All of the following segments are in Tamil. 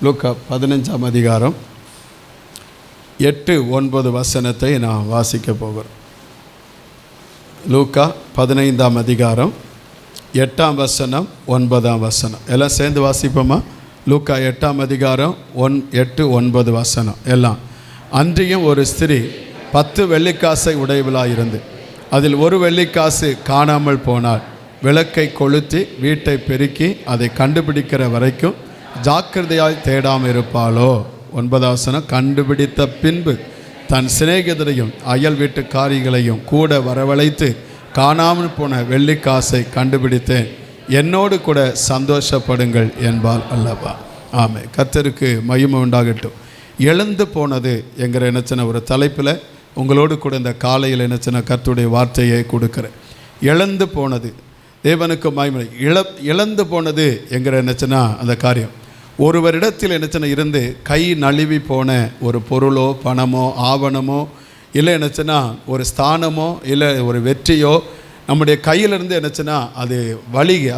லூக்கா 15ஆம் அதிகாரம் 8-9 வசனத்தை நான் வாசிக்க போகிறேன். லூக்கா 15ஆம் அதிகாரம் 8ஆம் வசனம் 9ஆம் வசனம் எல்லாம் சேர்ந்து வாசிப்போமா? லூக்கா 8ஆம் அதிகாரம் 8-9 வசனம் எல்லாம். அன்றியும் ஒரு ஸ்திரீ 10 வெள்ளிக்காசை உடையவளாயிருந்து அதில் ஒரு வெள்ளிக்காசு காணாமல் போனாள். விளக்கை கொளுத்தி வீட்டை பெருக்கி அதை கண்டுபிடிக்கிற வரைக்கும் ஜாக்கிரதையாய் தேடாமல் இருப்பாளோ? 9ஆம் வசனம். கண்டுபிடித்த பின்பு தன் சிநேகிதரையும் அயல் வீட்டுக்காரிகளையும் கூட வரவழைத்து காணாமல் போன வெள்ளிக்காசை கண்டுபிடித்தேன், என்னோடு கூட சந்தோஷப்படுங்கள் என்பாள் அல்லவா? ஆமே. கர்த்தருக்கு மகிமை உண்டாகட்டும். எழுந்து போனது என்கிற என்னச்சின ஒரு தலைப்பில் உங்களோடு கூட இந்த காலையில் என்னச்சின கர்த்தருடைய வார்த்தையை கொடுக்குறேன். இழந்து போனது தேவனுக்கு மகிமை. இழந்து போனது என்கிற என்னச்சுன்னா அந்த காரியம் ஒருவரிடத்தில் என்னச்சுன்னா இருந்து கை நழுவி போன ஒரு பொருளோ பணமோ ஆவணமோ இல்லை என்னச்சுன்னா ஒரு ஸ்தானமோ இல்லை ஒரு வெற்றியோ நம்முடைய கையிலிருந்து என்னச்சுன்னா அது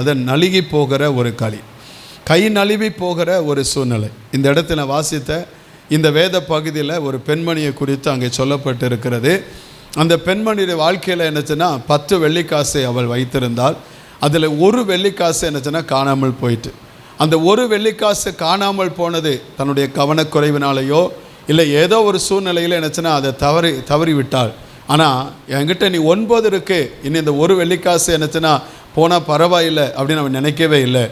அதை நழுகி போகிற ஒரு கை நழுவி போகிற ஒரு சூழ்நிலை. இந்த இடத்துல வாசித்த இந்த வேத பகுதியில் ஒரு பெண்மணியை குறித்து அங்கே சொல்லப்பட்டு இருக்கிறது. அந்த பெண்மணியுடைய வாழ்க்கையில் என்னச்சுன்னா 10 வெள்ளிக்காசை அவள் வைத்திருந்தாள். அதில் ஒரு வெள்ளிக்காசு என்னச்சுன்னா காணாமல் போயிட்டு. அந்த ஒரு வெள்ளிக்காசு காணாமல் போனது தன்னுடைய கவனக்குறைவினாலேயோ இல்லை ஏதோ ஒரு சூழ்நிலையில் என்னச்சுன்னா அதை தவறி விட்டாள். ஆனால் என்கிட்ட நீ 9 இருக்கு, இனி இந்த ஒரு வெள்ளிக்காசு என்னச்சுன்னா போனால் பரவாயில்லை அப்படின்னு அவன் நினைக்கவே இல்லை.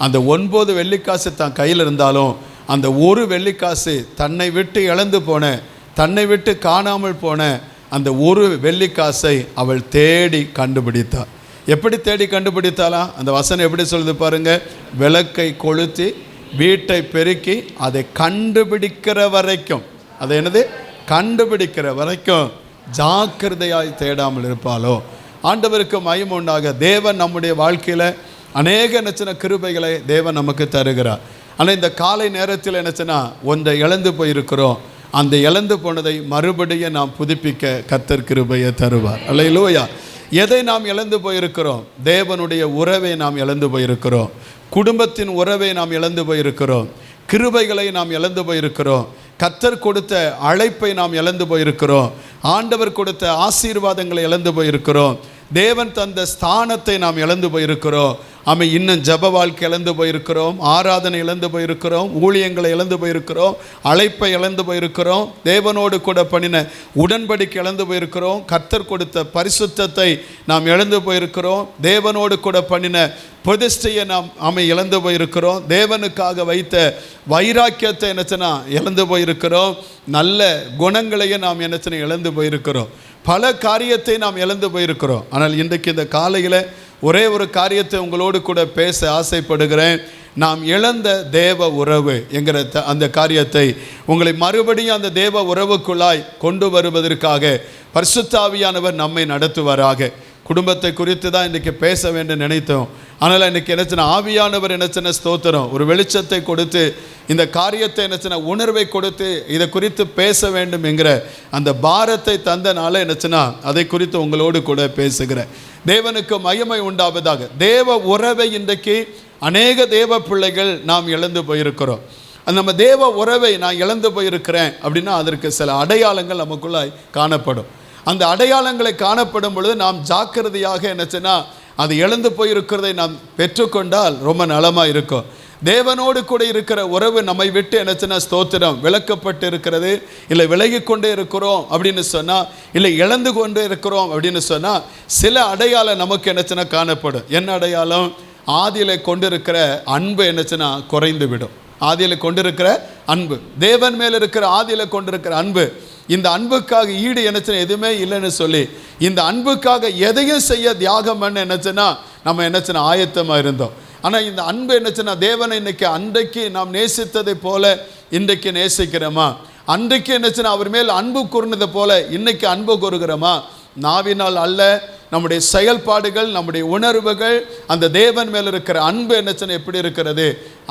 அந்த 9 வெள்ளிக்காசு தான் கையில் இருந்தாலும் அந்த ஒரு வெள்ளிக்காசு தன்னை விட்டு இழந்து போன, தன்னை விட்டு காணாமல் போன அந்த ஒரு வெள்ளிக்காசை அவள் தேடி கண்டுபிடித்தாள். எப்படி தேடி கண்டுபிடித்தாளா? அந்த வசனம் எப்படி சொல்லுது பாருங்க. விளக்கை கொளுத்தி வீட்டை பெருக்கி அதை கண்டுபிடிக்கிற வரைக்கும், அது என்னது? கண்டுபிடிக்கிற வரைக்கும் ஜாக்கிரதையாய் தேடாமல் இருப்பாளோ? ஆண்டவருக்கு மகிமை உண்டாக. தேவன் நம்முடைய வாழ்க்கையில் அநேக என்னச்சின கிருபைகளை தேவன் நமக்கு தருகிறார். ஆனால் இந்த காலை நேரத்தில் என்னச்சுன்னா ஒன்றை இழந்து போயிருக்கிறோம். அந்த இழந்து போனதை மறுபடியும் நாம் புதுப்பிக்க கர்த்தர் கிருபையை தருவார். அல்லேலூயா. எதை நாம் இழந்து போயிருக்கிறோம்? தேவனுடைய உறவை நாம் இழந்து போயிருக்கிறோம். குடும்பத்தின் உறவை நாம் இழந்து போயிருக்கிறோம். கிருபைகளை நாம் இழந்து போயிருக்கிறோம். கர்த்தர் கொடுத்த அழைப்பை நாம் இழந்து போயிருக்கிறோம். ஆண்டவர் கொடுத்த ஆசீர்வாதங்களை இழந்து போயிருக்கிறோம். தேவன் தந்த ஸ்தானத்தை நாம் இழந்து போயிருக்கிறோம். இன்னும் ஜப வாழ்க்கை இழந்து போயிருக்கிறோம். ஆராதனை இழந்து போயிருக்கிறோம். ஊழியங்களை இழந்து போயிருக்கிறோம். அழைப்பை இழந்து போயிருக்கிறோம். தேவனோடு கூட பண்ணின உடன்படிக்கை இழந்து போயிருக்கிறோம். கர்த்தர் கொடுத்த பரிசுத்தத்தை நாம் இழந்து போயிருக்கிறோம். தேவனோடு கூட பண்ணின பிரதிஷ்டையை நாம் இழந்து போயிருக்கிறோம். தேவனுக்காக வைத்த வைராக்கியத்தை என்னச்சுன்னா இழந்து போயிருக்கிறோம். நல்ல குணங்களையும் நாம் என்னச்சுன்னா இழந்து போயிருக்கிறோம். பல காரியத்தை நாம் இழந்து போயிருக்கிறோம். ஆனால் இன்றைக்கு இந்த காலையில் ஒரே ஒரு காரியத்தை உங்களோடு கூட பேச ஆசைப்படுகிறேன். நாம் இழந்த தேவ உறவு என்கிற அந்த காரியத்தை உங்களை மறுபடியும் அந்த தேவ உறவுக்குள்ளாய் கொண்டு வருவதற்காக பரிசுத்த ஆவியானவர் நம்மை நடத்துவாராக. குடும்பத்தை குறித்து தான் இன்றைக்கி பேச வேண்டும் நினைத்தோம். ஆனால் இன்றைக்கி என்னச்சுன்னா ஆவியானவர் என்னச்சுன்னா ஸ்தோத்திரம் ஒரு வெளிச்சத்தை கொடுத்து இந்த காரியத்தை என்னச்சுன்னா உணர்வை கொடுத்து இதை குறித்து பேச வேண்டும் என்கிற அந்த பாரத்தை தந்தனால என்னச்சுன்னா அதை குறித்து உங்களோடு கூட பேசுகிறேன். தேவனுக்கு மகிமை உண்டாவதாக. தேவ உறவை இன்றைக்கு அநேக தேவ பிள்ளைகள் நாம் இழந்து போயிருக்கிறோம். நம்ம தேவ உறவை நான் இழந்து போயிருக்கிறேன் அப்படின்னா அதற்கு சில அடையாளங்கள் நமக்குள்ளாய் காணப்படும். அந்த அடையாளங்களை காணப்படும் பொழுது நாம் ஜாக்கிரதையாக என்னச்சுன்னா அது இழந்து போயிருக்கிறதை நாம் பெற்றுக்கொண்டால் ரொம்ப நலமாக இருக்கும். தேவனோடு கூட இருக்கிற உறவு நம்மை விட்டு என்னச்சுன்னா ஸ்தோத்திரம் விலக்கப்பட்டு இருக்கிறது, இல்லை விலகி கொண்டே இருக்கிறோம் அப்படின்னு சொன்னால், இல்லை இழந்து கொண்டே இருக்கிறோம் அப்படின்னு சொன்னால் சில அடையாளம் நமக்கு என்னச்சுன்னா காணப்படும். என்ன அடையாளம்? ஆதியில் கொண்டிருக்கிற அன்பு என்னச்சுன்னா குறைந்து விடும். ஆதியில் கொண்டிருக்கிற அன்பு, தேவன் மேல் இருக்கிற ஆதியில் கொண்டிருக்கிற அன்பு, இந்த அன்புக்காக ஈடு என்னச்சுன்னா எதுவுமே இல்லைன்னு சொல்லி இந்த அன்புக்காக எதையும் செய்ய தியாகம் பண்ண என்னச்சுன்னா நம்ம என்னச்சுன்னா ஆயத்தமாக இருந்தோம். ஆனால் இந்த அன்பு என்னச்சுன்னா தேவனை இன்னைக்கு அன்றைக்கு நாம் நேசித்ததை போல இன்றைக்கு நேசிக்கிறோமா? அன்றைக்கு என்னச்சுன்னா அவர் மேல் அன்பு கூர்ந்ததை போல இன்னைக்கு அன்பு கூறுகிறோமா? நாவினால் அல்ல, நம்முடைய செயல்பாடுகள், நம்முடைய உணர்வுகள், அந்த தேவன் மேல் இருக்கிற அன்பு என்னச்சுன்னா எப்படி இருக்கிறது?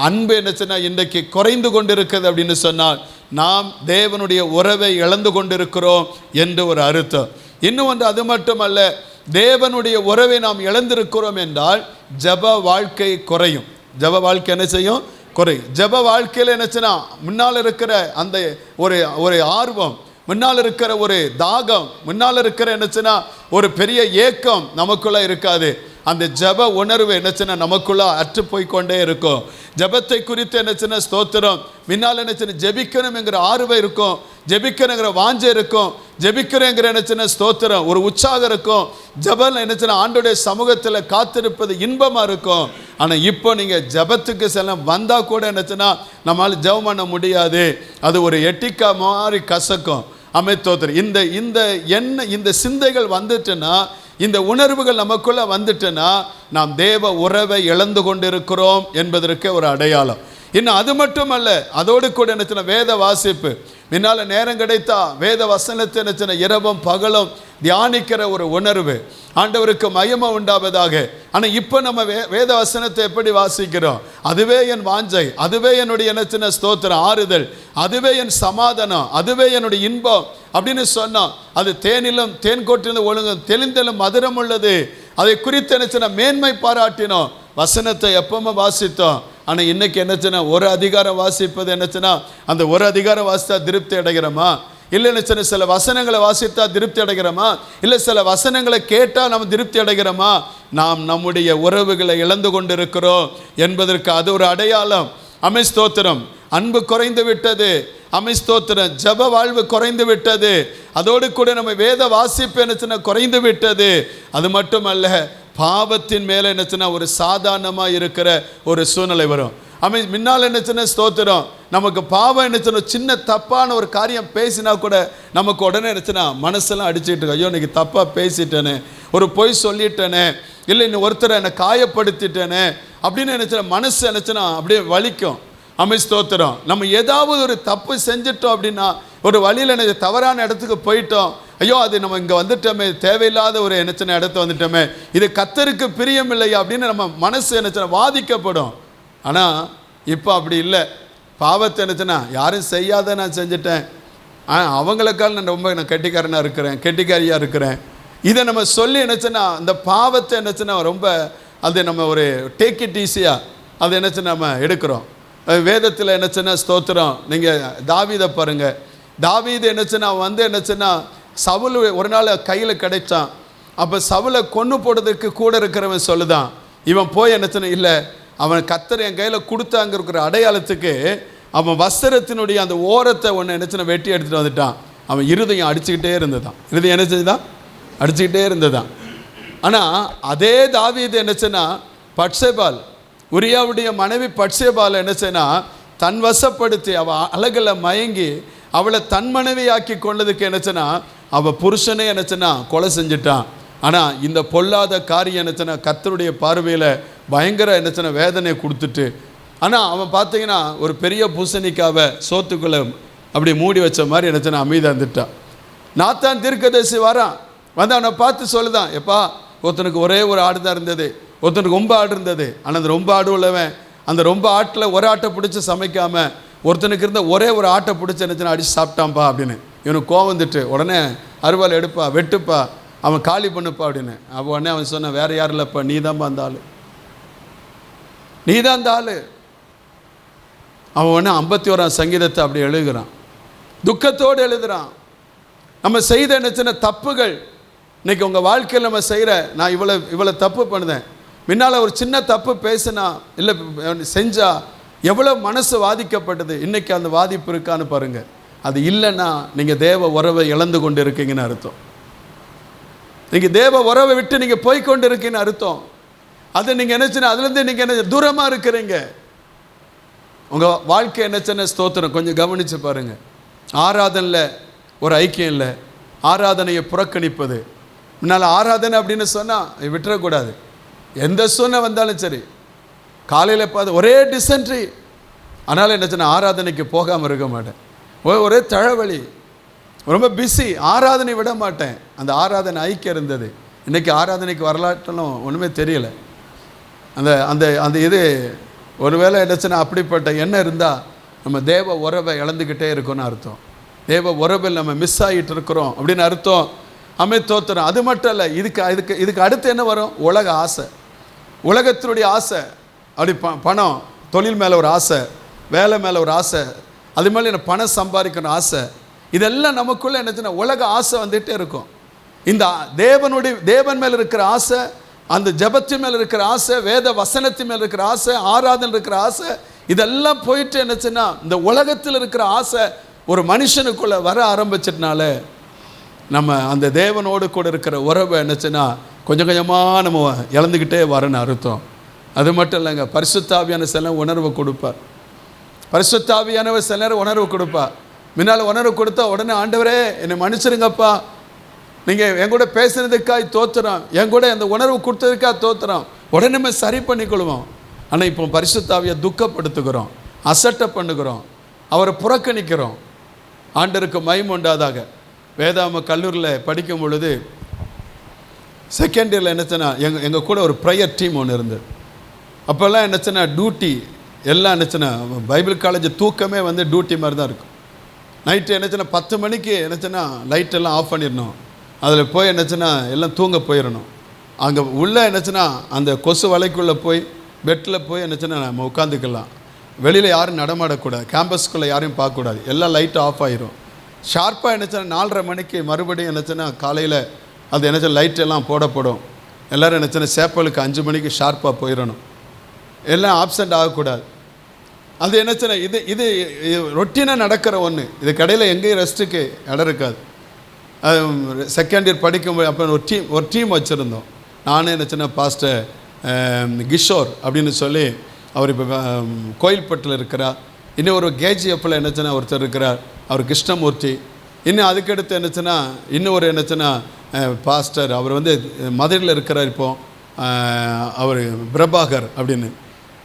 அன்பு என்னச்சுன்னா இன்றைக்கு குறைந்து கொண்டிருக்கிறது அப்படின்னு சொன்னால் நாம் தேவனுடைய உறவை இழந்து கொண்டிருக்கிறோம் என்று ஒரு அர்த்தம். இன்னும் ஒன்று, அது மட்டுமல்ல, தேவனுடைய உறவை நாம் இழந்திருக்கிறோம் என்றால் ஜப வாழ்க்கை குறையும். ஜப வாழ்க்கை என்ன செய்யும்? ஜெப வாழ்க்கையில் என்னச்சுன்னா முன்னால் இருக்கிற அந்த ஒரு ஆர்வம், முன்னால் இருக்கிற ஒரு தாகம், முன்னால் இருக்கிற என்னச்சுன்னா ஒரு பெரிய ஏக்கம் நமக்குள்ள இருக்காது. அந்த ஜெப உணர்வு என்னச்சுன்னா நமக்குள்ள அற்று போய்கொண்டே இருக்கும். ஜெபத்தை குறித்து என்னச்சுன்னா ஸ்தோத்திரம், முன்னால் என்னச்சுன்னா ஜெபிக்கணும் என்கிற ஆர்வம் இருக்கும், ஜெபிக்கணுங்கிற வாஞ்சை இருக்கும், ஜெபிக்கிறேங்கிற என்னச்சுன்னா ஸ்தோத்திரம் ஒரு உற்சாகம் இருக்கும். ஜெபம் என்னச்சுன்னா ஆண்டோடைய சமூகத்தில் காத்திருப்பது இன்பமாக இருக்கும். ஆனால் இப்போ நீங்கள் ஜெபத்துக்கு சில வந்தால் கூட என்னச்சுன்னா நம்மளால் ஜெபம் பண்ண முடியாது. அது ஒரு எட்டிக்கா மாதிரி கசக்கும். அமைத்தோத்திரம் இந்த சிந்தைகள் வந்துட்டுன்னா, இந்த உணர்வுகள் நமக்குள்ள வந்துட்டுன்னா நாம் தேவ உறவை இழந்து கொண்டிருக்கிறோம் என்பதற்கு ஒரு அடையாளம். இன்னும் அது மட்டுமல்ல, அதோடு கூட என்னச்சுன்னா வேத வாசிப்பு. முன்னால் நேரம் கிடைத்தா வேத வசனத்தை என்னச்சுன்னா இரவும் பகலும் தியானிக்கிற ஒரு உணர்வு, ஆண்டவருக்கு மகிமை உண்டாவதாக. ஆனால் இப்போ நம்ம வேத வசனத்தை எப்படி வாசிக்கிறோம்? அதுவே என் வாஞ்சை, அதுவே என்னுடைய என்னச்சுன்னா ஸ்தோத்திரம் ஆறுதல், அதுவே என் சமாதானம், அதுவே என்னுடைய இன்பம் அப்படின்னு சொன்னோம். அது தேனிலும் தேன் கொட்டிலும் ஒழுங்கும் தெளிந்தலும் மதுரம் உள்ளது. அதை குறித்து என்னச்சுன்னா மேன்மை பாராட்டினோம். வசனத்தை எப்பவுமே வாசித்தோம். ஆனால் இன்னைக்கு என்னச்சுன்னா ஒரு அதிகாரம் வாசிப்பது என்னச்சுன்னா அந்த ஒரு அதிகாரம் வாசித்தா திருப்தி அடைகிறோமா? இல்லை என்னச்சுன்னா சில வசனங்களை வாசித்தா திருப்தி அடைகிறோமா? இல்லை சில வசனங்களை கேட்டால் நம்ம திருப்தி அடைகிறோமா? நாம் நம்முடைய உறவுகளை இழந்து கொண்டிருக்கிறோம் என்பதற்கு அது ஒரு அடையாளம். ஸ்தோத்திரம். அன்பு குறைந்து விட்டது. ஸ்தோத்திரம். ஜெப வாழ்வு குறைந்து விட்டது. அதோடு கூட நம்ம வேத வாசிப்பு என்னச்சுன்னா குறைந்து விட்டது. அது மட்டுமல்ல, பாவத்தின் மேலே என்னச்சுன்னா ஒரு சாதாரணமாக இருக்கிற ஒரு சூழ்நிலை வரும். முன்னால் என்னச்சுன்னா ஸ்தோத்திரம் நமக்கு பாவம் என்னச்சுன்னா சின்ன தப்பான ஒரு காரியம் பேசினா கூட நமக்கு உடனே என்னச்சுன்னா மனசெல்லாம் அடிச்சுட்டு இருக்கு. ஐயோ இன்னைக்கு தப்பாக பேசிட்டேனே, ஒரு பொய் சொல்லிட்டேனே, இல்லை இன்னும் ஒருத்தரை என்னை காயப்படுத்திட்டேனே அப்படின்னு நினச்சினா மனசு நினச்சினா அப்படியே வலிக்கும். ஸ்தோத்திரம். நம்ம ஏதாவது ஒரு தப்பு செஞ்சிட்டோம் அப்படின்னா, ஒரு வழியில் என்ன தவறான இடத்துக்கு போயிட்டோம், ஐயோ அது நம்ம இங்கே வந்துட்டோமே, தேவையில்லாத ஒரு என்னச்சின இடத்த வந்துட்டோமே, இது கர்த்தருக்கு பிரியம் இல்லையா அப்படின்னு நம்ம மனசு என்னச்சின வாதிக்கப்படும். ஆனால் இப்போ அப்படி இல்லை. பாவத்தை என்னச்சுன்னா யாரும் செய்யாத நான் செஞ்சுட்டேன், அவங்களுக்கால் நான் கெட்டிக்காரனாக இருக்கிறேன், கெட்டிக்காரியாக இருக்கிறேன், இதை நம்ம சொல்லி என்னச்சுன்னா அந்த பாவத்தை என்னச்சுன்னா ரொம்ப அது நம்ம ஒரு டேக் இட் ஈஸியாக அது என்னச்சுன்னா நம்ம எடுக்கிறோம். வேதத்தில் என்னச்சுன்னா ஸ்தோத்திரம், நீங்கள் தாவீதை பாருங்கள். தாவீது என்னச்சுன்னா என்னச்சுன்னா சவுல் ஒரு நாள் கையில் கிடைச்சான். அப்போ சவுலை கொன்று போடுறதுக்கு கூட இருக்கிறவன் சொல்லுதான், இவன் போய் என்னச்சுன்னா இல்லை அவன் கர்த்தர் என் கையில் கொடுத்தாங்க இருக்கிற அடையாளத்துக்கு அவன் வஸ்திரத்தினுடைய அந்த ஓரத்தை ஒன்று என்னச்சுன்னா வெட்டி எடுத்துகிட்டு வந்துட்டான். அவன் இருதயம் அடிச்சுக்கிட்டே இருந்ததான், இருதயம் என்ன செஞ்சுதான் அடிச்சுக்கிட்டே இருந்ததான். ஆனால் அதே தாவீது என்னச்சுன்னா பட்சேபால், உரியாவுடைய மனைவி பட்சேபால் என்னச்சுன்னா தன் வசப்படுத்தி அவள் அழகில் மயங்கி அவளை தன் மனைவியாக்கி கொண்டதுக்கு என்னச்சுன்னா அவள் புருஷனே என்னச்சுன்னா கொலை செஞ்சிட்டான். ஆனால் இந்த பொல்லாத காரியம் என்னச்சுன்னா கர்த்தருடைய பார்வையில் பயங்கர என்னச்சுன்னா வேதனை கொடுத்துட்டு, ஆனால் அவன் பார்த்தீங்கன்னா ஒரு பெரிய பூசணிக்காவை சோத்துக்குள்ளே அப்படி மூடி வச்ச மாதிரி என்னச்சுன்னா அமைதியாக இருந்துட்டான். நாத்தான் தீர்க்கதரிசி வரான், வந்து அவனை பார்த்து சொல்லுதான், எப்பா ஒருத்தனுக்கு ஒரே ஒரு ஆடு தான் இருந்தது, ஒருத்தனுக்கு ரொம்ப ஆடு இருந்தது, ஆனால் அந்த ரொம்ப ஆடு உள்ளவன் அந்த ரொம்ப ஆட்டில் ஒரு ஆட்டை பிடிச்சி சமைக்காமல் ஒருத்தனுக்கு இருந்த ஒரே ஒரு ஆட்டை பிடிச்சி என்னச்சுன்னா அடித்து சாப்பிட்டான்ப்பா அப்படின்னு. இவனுக்கு கோவம் வந்துட்டு உடனே அருவாள் எடுப்பா, வெட்டுப்பா, அவன் காலி பண்ணுப்பா அப்படின்னு. அப்போ உடனே அவன் சொன்னான், வேறு யாரும் இல்லைப்பா, நீ தான்ப்பா அந்த ஆள், நீ தான் அந்த ஆள். அவன் உடனே 51ஆம் சங்கீதத்தை அப்படி எழுதுகிறான், துக்கத்தோடு எழுதுகிறான். நம்ம செய்த என்னச்சுன்னா தப்புகள் இன்றைக்கி உங்கள் வாழ்க்கையில் நம்ம செய்கிற, நான் இவ்வளோ தப்பு பண்ணுதேன், முன்னால் ஒரு சின்ன தப்பு பேசினா இல்லை செஞ்சா எவ்வளோ மனசு பாதிக்கப்பட்டது, இன்றைக்கி அந்த பாதிப்பு இருக்கான்னு பாருங்கள். அது இல்லைன்னா நீங்கள் தேவ உறவை இழந்து கொண்டு இருக்கீங்கன்னு அர்த்தம். நீங்கள் தேவ உறவை விட்டு நீங்கள் போய்கொண்டு இருக்கீங்கன்னு அர்த்தம். அது நீங்கள் என்னச்சுன்னா அதுலேருந்து நீங்கள் என்ன தூரமாக இருக்கிறீங்க. உங்கள் வாழ்க்கை என்னச்சுன்னா ஸ்தோத்திரம் கொஞ்சம் கவனித்து பாருங்கள். ஆராதனையில் ஒரு ஐக்கியம் இல்லை, ஆராதனையை புறக்கணிப்பது. முன்னால் ஆராதனை அப்படின்னு சொன்னால் விட்டுறக்கூடாது. எந்த சூழ்நிலை வந்தாலும் சரி, காலையில் பார்த்து ஒரே டிசென்ட்ரி, அதனால் என்னச்சுன்னா ஆராதனைக்கு போகாமல் இருக்க மாட்டேன், ஒரே தழவழி, ரொம்ப பிஸி, ஆராதனை விட மாட்டேன். அந்த ஆராதனை ஐக்கியம் இருந்தது. இன்றைக்கி ஆராதனைக்கு வரலாற்றெல்லாம் ஒன்றுமே தெரியலை. அந்த அந்த அந்த இது ஒருவேளை என்னச்சுன்னா அப்படிப்பட்ட எண்ணம் இருந்தால் நம்ம தேவ உறவை இழந்துக்கிட்டே இருக்கோன்னு அர்த்தம். தேவ உறவில் நம்ம மிஸ் ஆகிட்டு இருக்கிறோம் அப்படின்னு அர்த்தம். தோத்துறோம். அது மட்டும் இல்லை, இதுக்கு அடுத்து என்ன வரும்? உலக ஆசை, உலகத்தினுடைய ஆசை. அப்படி பணம், தொழில் மேலே ஒரு ஆசை, வேலை மேலே ஒரு ஆசை, அது மேலே எனக்கு பணம் சம்பாதிக்கணும் ஆசை. இதெல்லாம் நமக்குள்ளே என்னச்சுன்னா உலக ஆசை வந்துகிட்டே இருக்கும். இந்த தேவன் மேலே இருக்கிற ஆசை, அந்த ஜபத்து மேலே இருக்கிற ஆசை, வேத வசனத்து மேலே இருக்கிற ஆசை, ஆராதனை இருக்கிற ஆசை, இதெல்லாம் போயிட்டு என்னச்சுன்னா இந்த உலகத்தில் இருக்கிற ஆசை ஒரு மனுஷனுக்குள்ளே வர ஆரம்பிச்சதுனால நம்ம அந்த தேவனோடு கூட இருக்கிற உறவை என்னச்சுன்னா கொஞ்சம் கொஞ்சமாக நம்ம இழந்துக்கிட்டே வரன்னு அர்த்தம். அது மட்டும் இல்லைங்க, பரிசுத்த ஆவியான சில உணர்வு கொடுப்பார். பரிசுத்த ஆவியானவர் சில நேரம் உணர்வு கொடுப்பார். முன்னால் உணர்வு கொடுத்தா உடனே ஆண்டவரே என்னை மன்னிச்சிருங்கப்பா, நீங்கள் என் கூட பேசுனதுக்காக தோத்துறோம், என் கூட அந்த உணர்வு கொடுத்ததுக்காக தோத்துறோம், உடனே நம்ம சரி பண்ணிக்கொள்வோம். ஆனால் இப்போ பரிசுத்த ஆவியை துக்கப்படுத்துகிறோம், அசட்டை பண்ணுகிறோம், அவரை புறக்கணிக்கிறோம். ஆண்டருக்கு மகிமை உண்டாதாக. வேதாம கல்லூரியில் படிக்கும் பொழுது செகண்ட் இயரில் என்னச்சுன்னா எங்கள் கூட ஒரு ப்ரேயர் டீம் ஒன்று இருந்தது. அப்போல்லாம் என்னச்சுன்னா டியூட்டி எல்லாம் என்னச்சுன்னா பைபிள் காலேஜ் தூக்கமே வந்து டியூட்டி மாதிரி தான் இருக்கும். நைட்டு என்னச்சுன்னா 10 மணிக்கு என்னச்சுன்னா லைட்டெல்லாம் ஆஃப் பண்ணிடணும். அதில் போய் என்னச்சுன்னா எல்லாம் தூங்க போயிடணும். அங்கே உள்ளே என்னச்சுன்னா அந்த கொசு வலைக்குள்ளே போய் பெட்டில் போய் என்னச்சுன்னா நம்ம உட்காந்துக்கலாம். வெளியில் யாரும் நடமாடக்கூடாது, கேம்பஸ்குள்ளே யாரையும் பார்க்கக்கூடாது, எல்லாம் லைட்டு ஆஃப் ஆகிரும். ஷார்ப்பாக என்னச்சுன்னா 4:30 மணிக்கு மறுபடியும் என்னச்சுன்னா காலையில் அது என்னச்சா லைட்டெல்லாம் போடப்படும். எல்லோரும் என்னச்சுன்னா சேப்பலுக்கு 5 மணிக்கு ஷார்ப்பாக போயிடணும், எல்லாம் ஆப்சண்ட் ஆகக்கூடாது. அது என்னச்சுன்னா இது ரொட்டீனாக நடக்கிற ஒன்று. இது கடையில் எங்கேயும் ரெஸ்ட்டுக்கு இடம் இருக்காது. செகண்ட் இயர் படிக்கும்போது அப்போ ஒரு டீம் வச்சுருந்தோம். நானே என்னச்சுன்னா பாஸ்டர் கிஷோர் அப்படின்னு சொல்லி அவர் இப்போ கோயில்பட்டில் இருக்கிறார். இன்னும் ஒரு கேஜிஎஃப்பில் என்னச்சுன்னா ஒருத்தர் இருக்கிறார், அவர் கிருஷ்ணமூர்த்தி. இன்னும் அதுக்கடுத்து என்னச்சுன்னா இன்னும் ஒரு என்னச்சுன்னா பாஸ்டர், அவர் வந்து மதுரையில் இருக்கிறார் இப்போது, அவர் பிரபாகர் அப்படின்னு.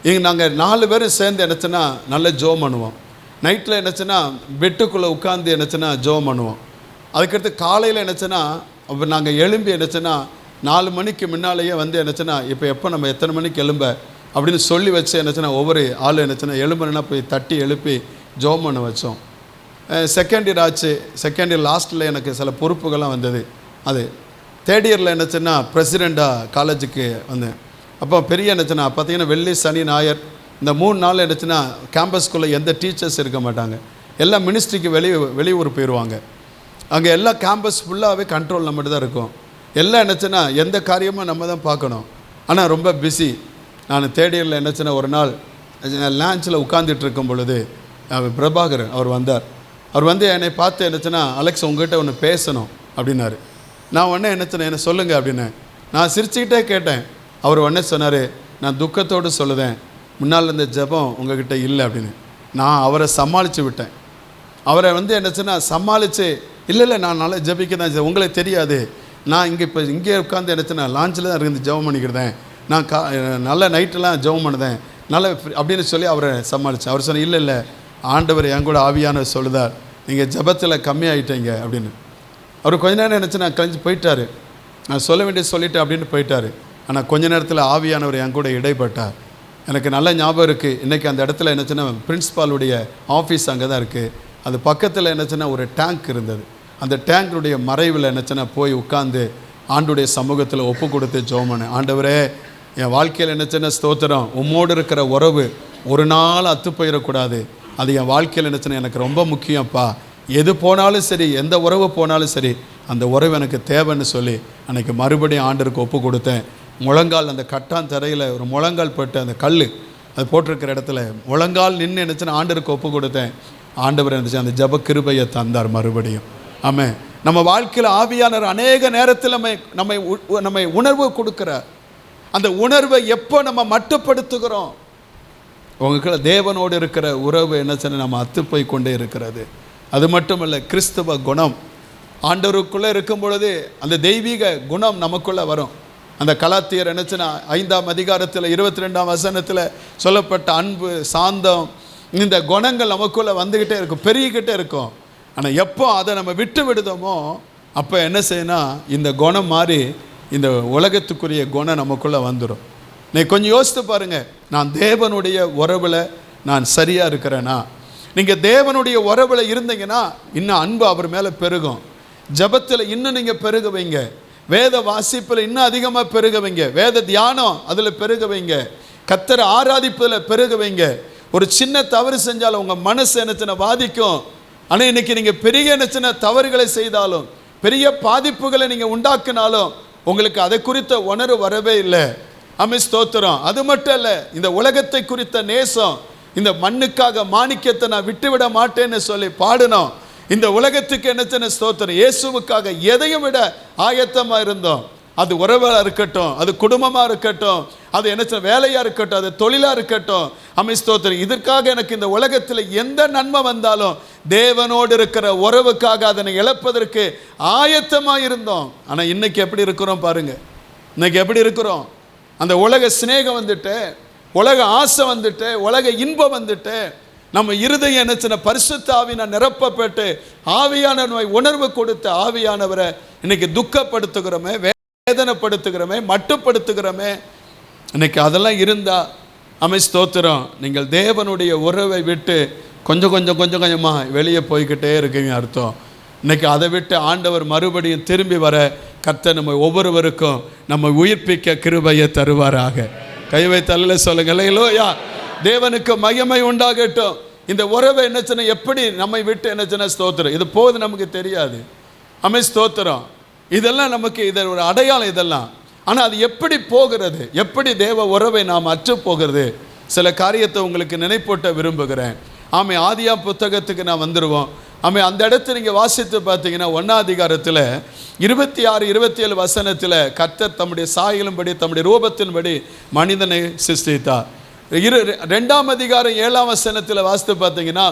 இங்கே நாங்கள் 4 பேரும் சேர்ந்து என்னச்சுன்னா நல்ல ஜோம் பண்ணுவோம். நைட்டில் என்னச்சுன்னா பெட்டுக்குள்ளே உட்காந்து என்னச்சுன்னா ஜோம் பண்ணுவோம். அதுக்கடுத்து காலையில் என்னச்சுன்னா அப்போ நாங்கள் எழும்பி என்னச்சுன்னா 4 மணிக்கு முன்னாலேயே வந்து என்னச்சுன்னா இப்போ எப்போ நம்ம எத்தனை மணிக்கு எழும்ப அப்படின்னு சொல்லி வச்சு என்னச்சுன்னா ஒவ்வொரு ஆள் என்னச்சுன்னா எழும்புனா போய் தட்டி எழுப்பி ஜோம் பண்ண வச்சோம். செகண்ட் இயர் ஆச்சு. செகண்ட் இயர் லாஸ்ட்டில் எனக்கு சில பொறுப்புகள்லாம் வந்தது. அது தேர்ட் இயரில் என்னச்சுன்னா பிரசிடெண்ட்டாக காலேஜுக்கு வந்தேன். அப்போ பெரிய என்னச்சுன்னா பார்த்திங்கன்னா வெள்ளி சனி ஞாயிறு இந்த 3 நாள் என்னச்சுன்னா கேம்பஸ்குள்ளே எந்த டீச்சர்ஸ் இருக்க மாட்டாங்க, எல்லாம் மினிஸ்ட்ரிக்கு வெளியூர் போயிடுவாங்க. அங்கே எல்லா கேம்பஸ் ஃபுல்லாகவே கண்ட்ரோல் நம்மகிட்ட தான் இருக்கும். எல்லாம் என்னச்சுன்னா எந்த காரியமும் நம்ம தான் பார்க்கணும். ஆனால் ரொம்ப பிஸி. நான் தேர்ட் இயரில் என்னச்சுன்னா ஒரு நாள் லான்ச்சில் உட்காந்துட்டு இருக்கும் பொழுது பிரபாகர் அவர் வந்தார். அவர் வந்து என்னை பார்த்து என்னச்சுன்னா அலெக்ஸ் உங்ககிட்ட ஒன்று பேசணும் அப்படின்னாரு. நான் உடனே என்னச்சுன்னா என்ன சொல்லுங்கள் அப்படின்னு நான் சிரிச்சுக்கிட்டே கேட்டேன். அவர் உடனே சொன்னார், நான் துக்கத்தோடு சொல்லுதேன், முன்னால் இருந்த ஜெபம் உங்ககிட்ட இல்லை அப்படின்னு. நான் அவரை சமாளித்து விட்டேன். அவரை வந்து என்னச்சுன்னா சமாளித்து இல்லை நான் நல்லா ஜெபிக்க தான், உங்களுக்கு தெரியாது, நான் இங்கே உட்காந்து என்னச்சுன்னா லான்ச்சில் தான் இருந்து ஜெபம் பண்ணிக்கிறதேன், நான் நல்ல நைட்டெல்லாம் ஜெபம் பண்ணுதேன் நல்ல அப்படின்னு சொல்லி அவரை சமாளித்தேன். அவர் சொன்ன இல்லை ஆண்டவர் என் கூட ஆவியானவர் சொல்லுதார், நீங்கள் ஜெபத்தில் கம்மியாயிட்டீங்க அப்படின்னு. அவர் கொஞ்ச நேரம் நினச்சினா கழிஞ்சு போயிட்டார். நான் சொல்ல வேண்டியது சொல்லிட்டேன் அப்படின்னு போயிட்டார். ஆனால் கொஞ்ச நேரத்தில் ஆவியானவர் என் கூட இடைப்பட்டார். எனக்கு நல்ல ஞாபகம் இருக்குது. இன்றைக்கி அந்த இடத்துல என்னச்சுன்னா பிரின்ஸ்பாலுடைய ஆஃபீஸ் அங்கே தான் இருக்குது. அது பக்கத்தில் என்னச்சுன்னா ஒரு டேங்க் இருந்தது. அந்த டேங்க்குடைய மறைவில் என்னச்சுன்னா போய் உட்காந்து ஆண்டுடைய சமூகத்தில் ஒப்பு கொடுத்து ஜெபம் பண்ணேன். ஆண்டவரே என் வாழ்க்கையில் என்னச்சுன்னா ஸ்தோத்திரம், உம்மோடு இருக்கிற உறவு ஒரு நாள் அத்து போயிடக்கூடாது, அது என் வாழ்க்கையில் என்னச்சுன்னா எனக்கு ரொம்ப முக்கியம்ப்பா, எது போனாலும் சரி எந்த உறவு போனாலும் சரி அந்த உறவு எனக்கு தேவைன்னு சொல்லி அன்றைக்கி மறுபடியும் ஆண்டருக்கு ஒப்பு கொடுத்தேன். முழங்கால் அந்த கட்டான் தரையில் ஒரு முழங்கால் போட்டு அந்த கல் அது போட்டிருக்கிற இடத்துல முழங்கால் நின்று என்னச்சுன்னா ஆண்டருக்கு ஒப்பு கொடுத்தேன். ஆண்டவர் இருந்துச்சு அந்த ஜப கிருபையை தந்தார் மறுபடியும். ஆமாம், நம்ம வாழ்க்கையில் ஆவியானவர் அநேக நேரத்தில் நம்மை உணர்வு கொடுக்குறார். அந்த உணர்வை எப்போ நம்ம மட்டுப்படுத்துகிறோம், உங்களுக்குள்ள தேவனோடு இருக்கிற உறவு என்ன சொன்ன நம்ம அத்து போய் கொண்டே இருக்கிறது. அது மட்டும் இல்லை, கிறிஸ்துவ குணம் ஆண்டவருக்குள்ளே இருக்கும் பொழுது அந்த தெய்வீக குணம் நமக்குள்ளே வரும். அந்த கலாத்தியர் என்னச்சுன்னா 5ஆம் அதிகாரத்தில் 22ஆம் வசனத்தில் சொல்லப்பட்ட அன்பு, சாந்தம், இந்த குணங்கள் நமக்குள்ளே வந்துக்கிட்டே இருக்கும், பெருகிக்கிட்டே இருக்கும். ஆனால் எப்போ அதை நம்ம விட்டு விடுதோமோ அப்போ என்ன செய்யணும், இந்த குணம் மாறி இந்த உலகத்துக்குரிய குணம் நமக்குள்ளே வந்துடும். நீ கொஞ்சம் யோசித்து பாருங்கள், நான் தேவனுடைய உறவில் நான் சரியாக இருக்கிறேன்னா? நீங்கள் தேவனுடைய உறவில் இருந்தீங்கன்னா இன்னும் அன்பு அவர் மேலே பெருகும். ஜபத்தில் இன்னும் நீங்கள் பெருக வைங்க. வேத வாசிப்பில் இன்னும் அதிகமாக பெருக வைங்க. வேத தியானம் அதில் பெருக வைங்க. கர்த்தரை ஆராதிப்பதில் பெருக வைங்க. ஒரு சின்ன தவறு செஞ்சாலும் உங்கள் மனசு என்னச்சுன்னா பாதிக்கும். ஆனால் இன்னைக்கு நீங்கள் பெரிய என்னச்சுன்னா தவறுகளை செய்தாலும் பெரிய பாதிப்புகளை நீங்கள் உண்டாக்குனாலும் உங்களுக்கு அதை குறித்த உணர்வு வரவே இல்லை. ஆமென், ஸ்தோத்திரம். அது மட்டும் இல்லை, இந்த உலகத்தை குறித்த நேசம், இந்த மண்ணுக்காக மாணிக்கத்தை நான் விட்டுவிட மாட்டேன்னு சொல்லி பாடினோம். இந்த உலகத்துக்கு என்னச்சுன்னா ஸ்தோத்திரம், இயேசுவுக்காக எதையும் விட ஆயத்தமாக இருந்தோம். அது உறவாக இருக்கட்டும், அது குடும்பமாக இருக்கட்டும், அது என்ன வேலையாக இருக்கட்டும், அது தொழிலாக இருக்கட்டும். ஆமென், ஸ்தோத்திரம். இதற்காக எனக்கு இந்த உலகத்தில் எந்த நன்மை வந்தாலும் தேவனோடு இருக்கிற உறவுக்காக அதனை இழப்பதற்கு ஆயத்தமாக இருந்தோம். ஆனால் இன்னைக்கு எப்படி இருக்கிறோம் பாருங்க. இன்னைக்கு எப்படி இருக்கிறோம்? அந்த உலக சிநேகம் வந்துட்டு, உலக ஆசை வந்துட்டு, உலக இன்பம் வந்துட்டு, நம்ம இருதயம் என்னச்சுன்னா பரிசுத்த ஆவியினால் நிரப்பப்பட்டு ஆவியானவரை உணர்வு கொடுத்த ஆவியானவரை இன்னைக்கு துக்கப்படுத்துகிறோமே, வேதனைப்படுத்துகிறோமே, மட்டுப்படுத்துகிறோமே. இன்னைக்கு அதெல்லாம் இருந்தால் ஆமென், ஸ்தோத்திரம், நீங்கள் தேவனுடைய உறவை விட்டு கொஞ்சம் கொஞ்சமாக வெளியே போய்கிட்டே இருக்கீங்க அர்த்தம். இன்னைக்கு அதை விட்டு ஆண்டவர் மறுபடியும் திரும்பி வர கர்த்தர் நம்ம ஒவ்வொருவருக்கும் நம்ம உயிர்ப்பிக்க கிருபையை தருவாராக. கை வைத்து அல்ல சொல்லுங்க. அல்லேலூயா. தேவனுக்கு மகிமை உண்டாகட்டும். இந்த உறவை என்னச்சுன்னா எப்படி நம்மை விட்டு என்னச்சுன்னா ஸ்தோத்திரம், இது போது நமக்கு தெரியாது. ஆமென், ஸ்தோத்திரம். இதெல்லாம் நமக்கு இதன் ஒரு அடையாளம் இதெல்லாம். ஆனால் அது எப்படி போகிறது, எப்படி தேவ உறவை நாம் அற்று போகிறது, சில காரியத்தை உங்களுக்கு நினைப்பூட்ட விரும்புகிறேன். ஆமென், ஆதியா புத்தகத்துக்கு நான் வந்துடுவோம். ஆமென், அந்த இடத்துல நீங்கள் வாசித்து பார்த்தீங்கன்னா 1ஆம் அதிகாரத்தில் 26, 27 வசனத்தில் கர்த்தர் தம்முடைய சாயலின்படி தம்முடைய ரூபத்தின்படி மனிதனை சிருஷ்டித்தார். 2ஆம் அதிகாரம் 7ஆம் வசனத்தில் வாசித்து பார்த்தீங்கன்னா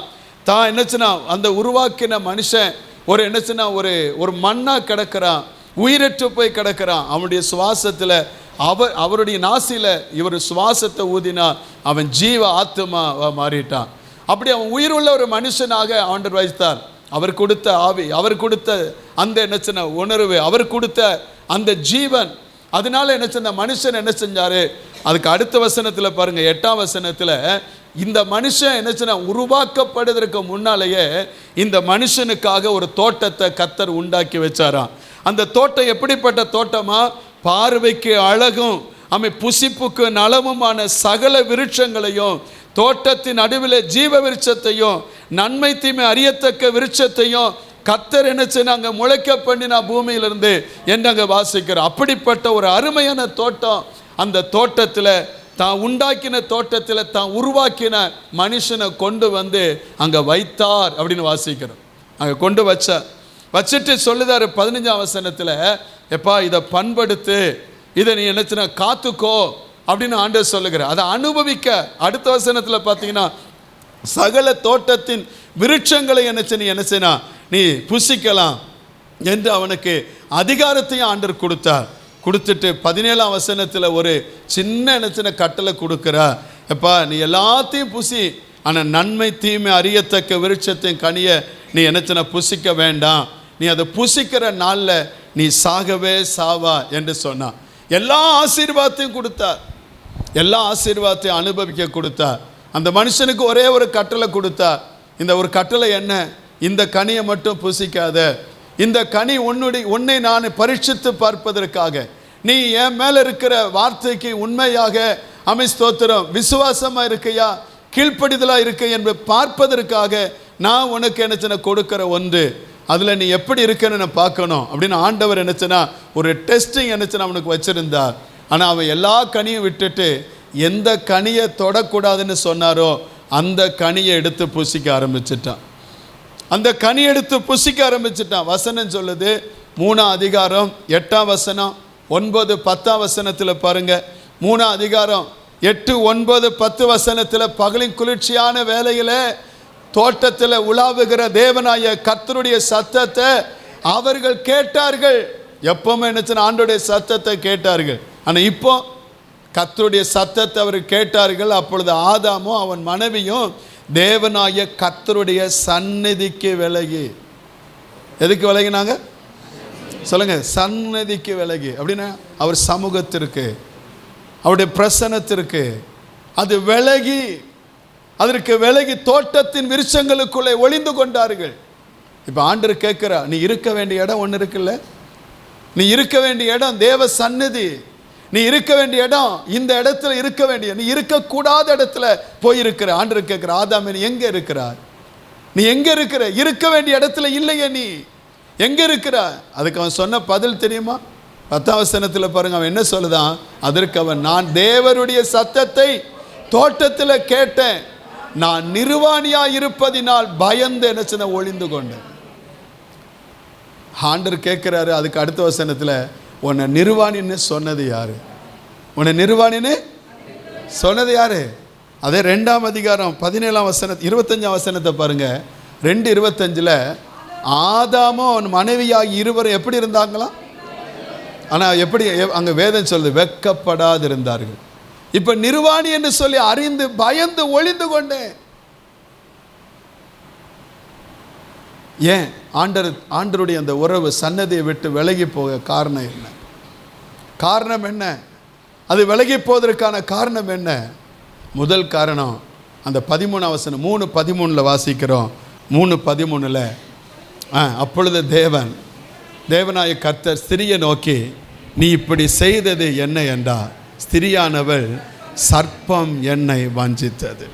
தான் என்னச்சுன்னா அந்த உருவாக்கின மனுஷன் ஒரு என்னச்சுன்னா ஒரு மண்ணாக கிடக்கிறான், உயிரற்று போய் கிடக்கிறான். அவனுடைய சுவாசத்தில் அவருடைய நாசியில் இவர் சுவாசத்தை ஊதினா அவன் ஜீவ ஆத்மா மாறிட்டான். அப்படி அவன் உயிர் உள்ள ஒரு மனுஷனாக ஆண்டவர் வைத்தார். அவர் கொடுத்த ஆவி, அவர் கொடுத்த அந்த என்னச்சுன்னா உணர்வு, அவர் கொடுத்த அந்த ஜீவன். அதனால என்ன மனுஷன் என்ன செஞ்சாரு? அதுக்கு அடுத்த வசனத்தில் பாருங்க, 8ஆம் வசனத்தில் இந்த மனுஷன் என்னச்சுன்னா உருவாக்கப்படுவதற்கு முன்னாலேயே இந்த மனுஷனுக்காக ஒரு தோட்டத்தை கர்த்தர் உண்டாக்கி வச்சாராம். அந்த தோட்டம் எப்படிப்பட்ட தோட்டமா? பார்வைக்கு அழகும் புசிப்புக்கு நலமுமான சகல விருட்சங்களையும், தோட்டத்தின் நடுவில் ஜீவ விருட்சத்தையும், நன்மை தீமை அறியத்தக்க விருட்சத்தையும் கர்த்தர் என்ன செய்ய முளைக்க பண்ணினா பூமியிலிருந்து என்று அங்கே வாசிக்கிறோம். அப்படிப்பட்ட ஒரு அருமையான தோட்டம். அந்த தோட்டத்தில் தான் உண்டாக்கின தோட்டத்தில் தான் உருவாக்கின மனுஷனை கொண்டு வந்து அங்கே வைத்தார் அப்படின்னு வாசிக்கிறோம். அங்கே கொண்டு வச்சுட்டு சொல்லுதாரு 15ஆம் வசனத்தில், எப்பா இதை பண்படுத்து, இதை நீ என்னச்சுன்னா காத்துக்கோ அப்படின்னு ஆண்டவர் சொல்லுகிறார். அதை அனுபவிக்க அடுத்த வசனத்தில் பார்த்தீங்கன்னா சகல தோட்டத்தின் விருட்சங்களை நீ என்ன செய்யணும், நீ புசிக்கலாம் என்று அவனுக்கு அதிகாரத்தையும் ஆண்டவர் கொடுத்தார். கொடுத்துட்டு 17ஆம் வசனத்தில் ஒரு சின்ன கட்டளை கொடுக்குறா, எப்பா நீ எல்லாத்தையும் புசி, ஆனால் நன்மை தீமை அறியத்தக்க விருட்சத்தின் கனியை நீ என்னச்சின புசிக்க வேண்டாம், நீ அதை புசிக்கிற நாளில் நீ சாகவே சாவா என்று சொன்னான். எல்லா ஆசீர்வாதத்தையும் கொடுத்தார், எல்லா ஆசீர்வாதத்தையும் அனுபவிக்க கொடுத்தார். அந்த மனுஷனுக்கு ஒரே ஒரு கட்டளை கொடுத்தார். இந்த ஒரு கட்டளை என்ன? இந்த கனியை மட்டும் புசிக்காத, இந்த கனி உன்னை நான் பரீட்சித்து பார்ப்பதற்காக, நீ என் மேலே இருக்கிற வார்த்தைக்கு உண்மையாக ஸ்தோத்திரம் விசுவாசமாக இருக்கையா, கீழ்ப்படிதலாக இருக்க என்று பார்ப்பதற்காக நான் உனக்கு என்னச்சுன்னா கொடுக்குற ஒன்று, அதில் நீ எப்படி இருக்கன்னு பார்க்கணும் அப்படின்னு ஆண்டவர் என்னச்சுன்னா ஒரு டெஸ்டிங் என்னச்சுன்னா அவனுக்கு வச்சுருந்தார். ஆனால் அவன் எல்லா கனியும் விட்டுட்டு எந்த கனியை தொடக்கூடாதுன்னு சொன்னாரோ அந்த கனியை எடுத்து புசிக்க ஆரம்பிச்சிட்டான். அந்த கனி எடுத்து புசிக்க ஆரம்பிச்சிட்டான். வசனம் சொல்லுது 3ஆம் அதிகாரம் 8ஆம் வசனம் 9, 10ஆம் வசனத்தில் பாருங்க. 3ஆம் அதிகாரம் 8, 9, 10 வசனத்தில் பகலின் குளிர்ச்சியான வேளையில் தோட்டத்தில் உலாவுகிற தேவனாய கர்த்தருடைய சத்தத்தை அவர்கள் கேட்டார்கள். எப்பவுமே என்னச்சுன்னா ஆண்டோடைய சத்தத்தை கேட்டார்கள். ஆனால் இப்போ கர்த்தருடைய சத்தத்தை அவர் கேட்டார்கள். அப்பொழுது ஆதாமும் அவன் மனைவியும் தேவனாய கர்த்தருடைய சந்நிதிக்கு விலகி, எதுக்கு விலகினாங்க சொல்லுங்க? சந்நிதிக்கு விலகி அப்படின்னா அவர் சமூகத்திற்கு, அவருடைய பிரசன்னத்திற்கு அது விலகி, அதற்கு விலகி தோட்டத்தின் விருட்சங்களுக்குள்ளே ஒளிந்து கொண்டார்கள். இப்போ ஆண்டவர் கேட்கிறா, நீ இருக்க வேண்டிய இடம் ஒன்று இருக்குல்ல, நீ இருக்க வேண்டிய இடம் தேவ சந்நிதி, நீ இருக்க வேண்டிய இடம் இந்த இடத்துல இருக்க வேண்டிய, நீ இருக்கக்கூடாத இடத்துல போயிருக்கிற. ஆண்டவர் கேட்கிற, ஆதாமே நீ எங்க இருக்கிறாய்? நீ எங்க இருக்கிற? இருக்க வேண்டிய இடத்துல இல்லையே, நீ எங்க இருக்கிற? அதுக்கு அவன் சொன்ன பதில் தெரியுமா? 10ஆம் வசனத்தில் பாருங்க, அவன் என்ன சொல்லுதான்? அதற்கு அவன், நான் தேவனுடைய சத்தத்தை தோட்டத்தில் கேட்டேன், நான் நிர்வாணியா இருப்பதினால் பயந்து என்ன சொன்ன, ஒளிந்து கொண்டேன். ஆண்டவர் கேட்கிறாரு. அதுக்கு அடுத்த வசனத்தில், உன்னை நிர்வாணின்னு சொன்னது யாரு? உன்னை நிர்வாணின்னு சொன்னது யாரு? அதே 2ஆம் அதிகாரம் 17ஆம் வசனம் 25ஆம் வசனத்தை பாருங்க. 2:25 ஆதாமும் அவன் மனைவியாகி இருவரும் எப்படி இருந்தாங்களாம்? ஆனால் எப்படி அங்கே வேதம் சொல்லுது, வெட்கப்படாது இருந்தார்கள். இப்போ நிர்வாணி என்று சொல்லி அறிந்து பயந்து ஒளிந்து கொண்டேன். ஏன்? ஆண்டருடைய அந்த உறவு சன்னதியை விட்டு விலகி போக காரணம் என்ன? காரணம் என்ன? அது விலகி போவதற்கான காரணம் என்ன? முதல் காரணம் அந்த 13ஆம் வசனம் 3:13 வாசிக்கிறோம். 3:13 அப்பொழுது தேவனாய கர்த்தர் ஸ்திரியை நோக்கி, நீ இப்படி செய்தது என்ன என்றார். ஸ்திரியானவள், சர்ப்பம் என்னை வஞ்சித்தது,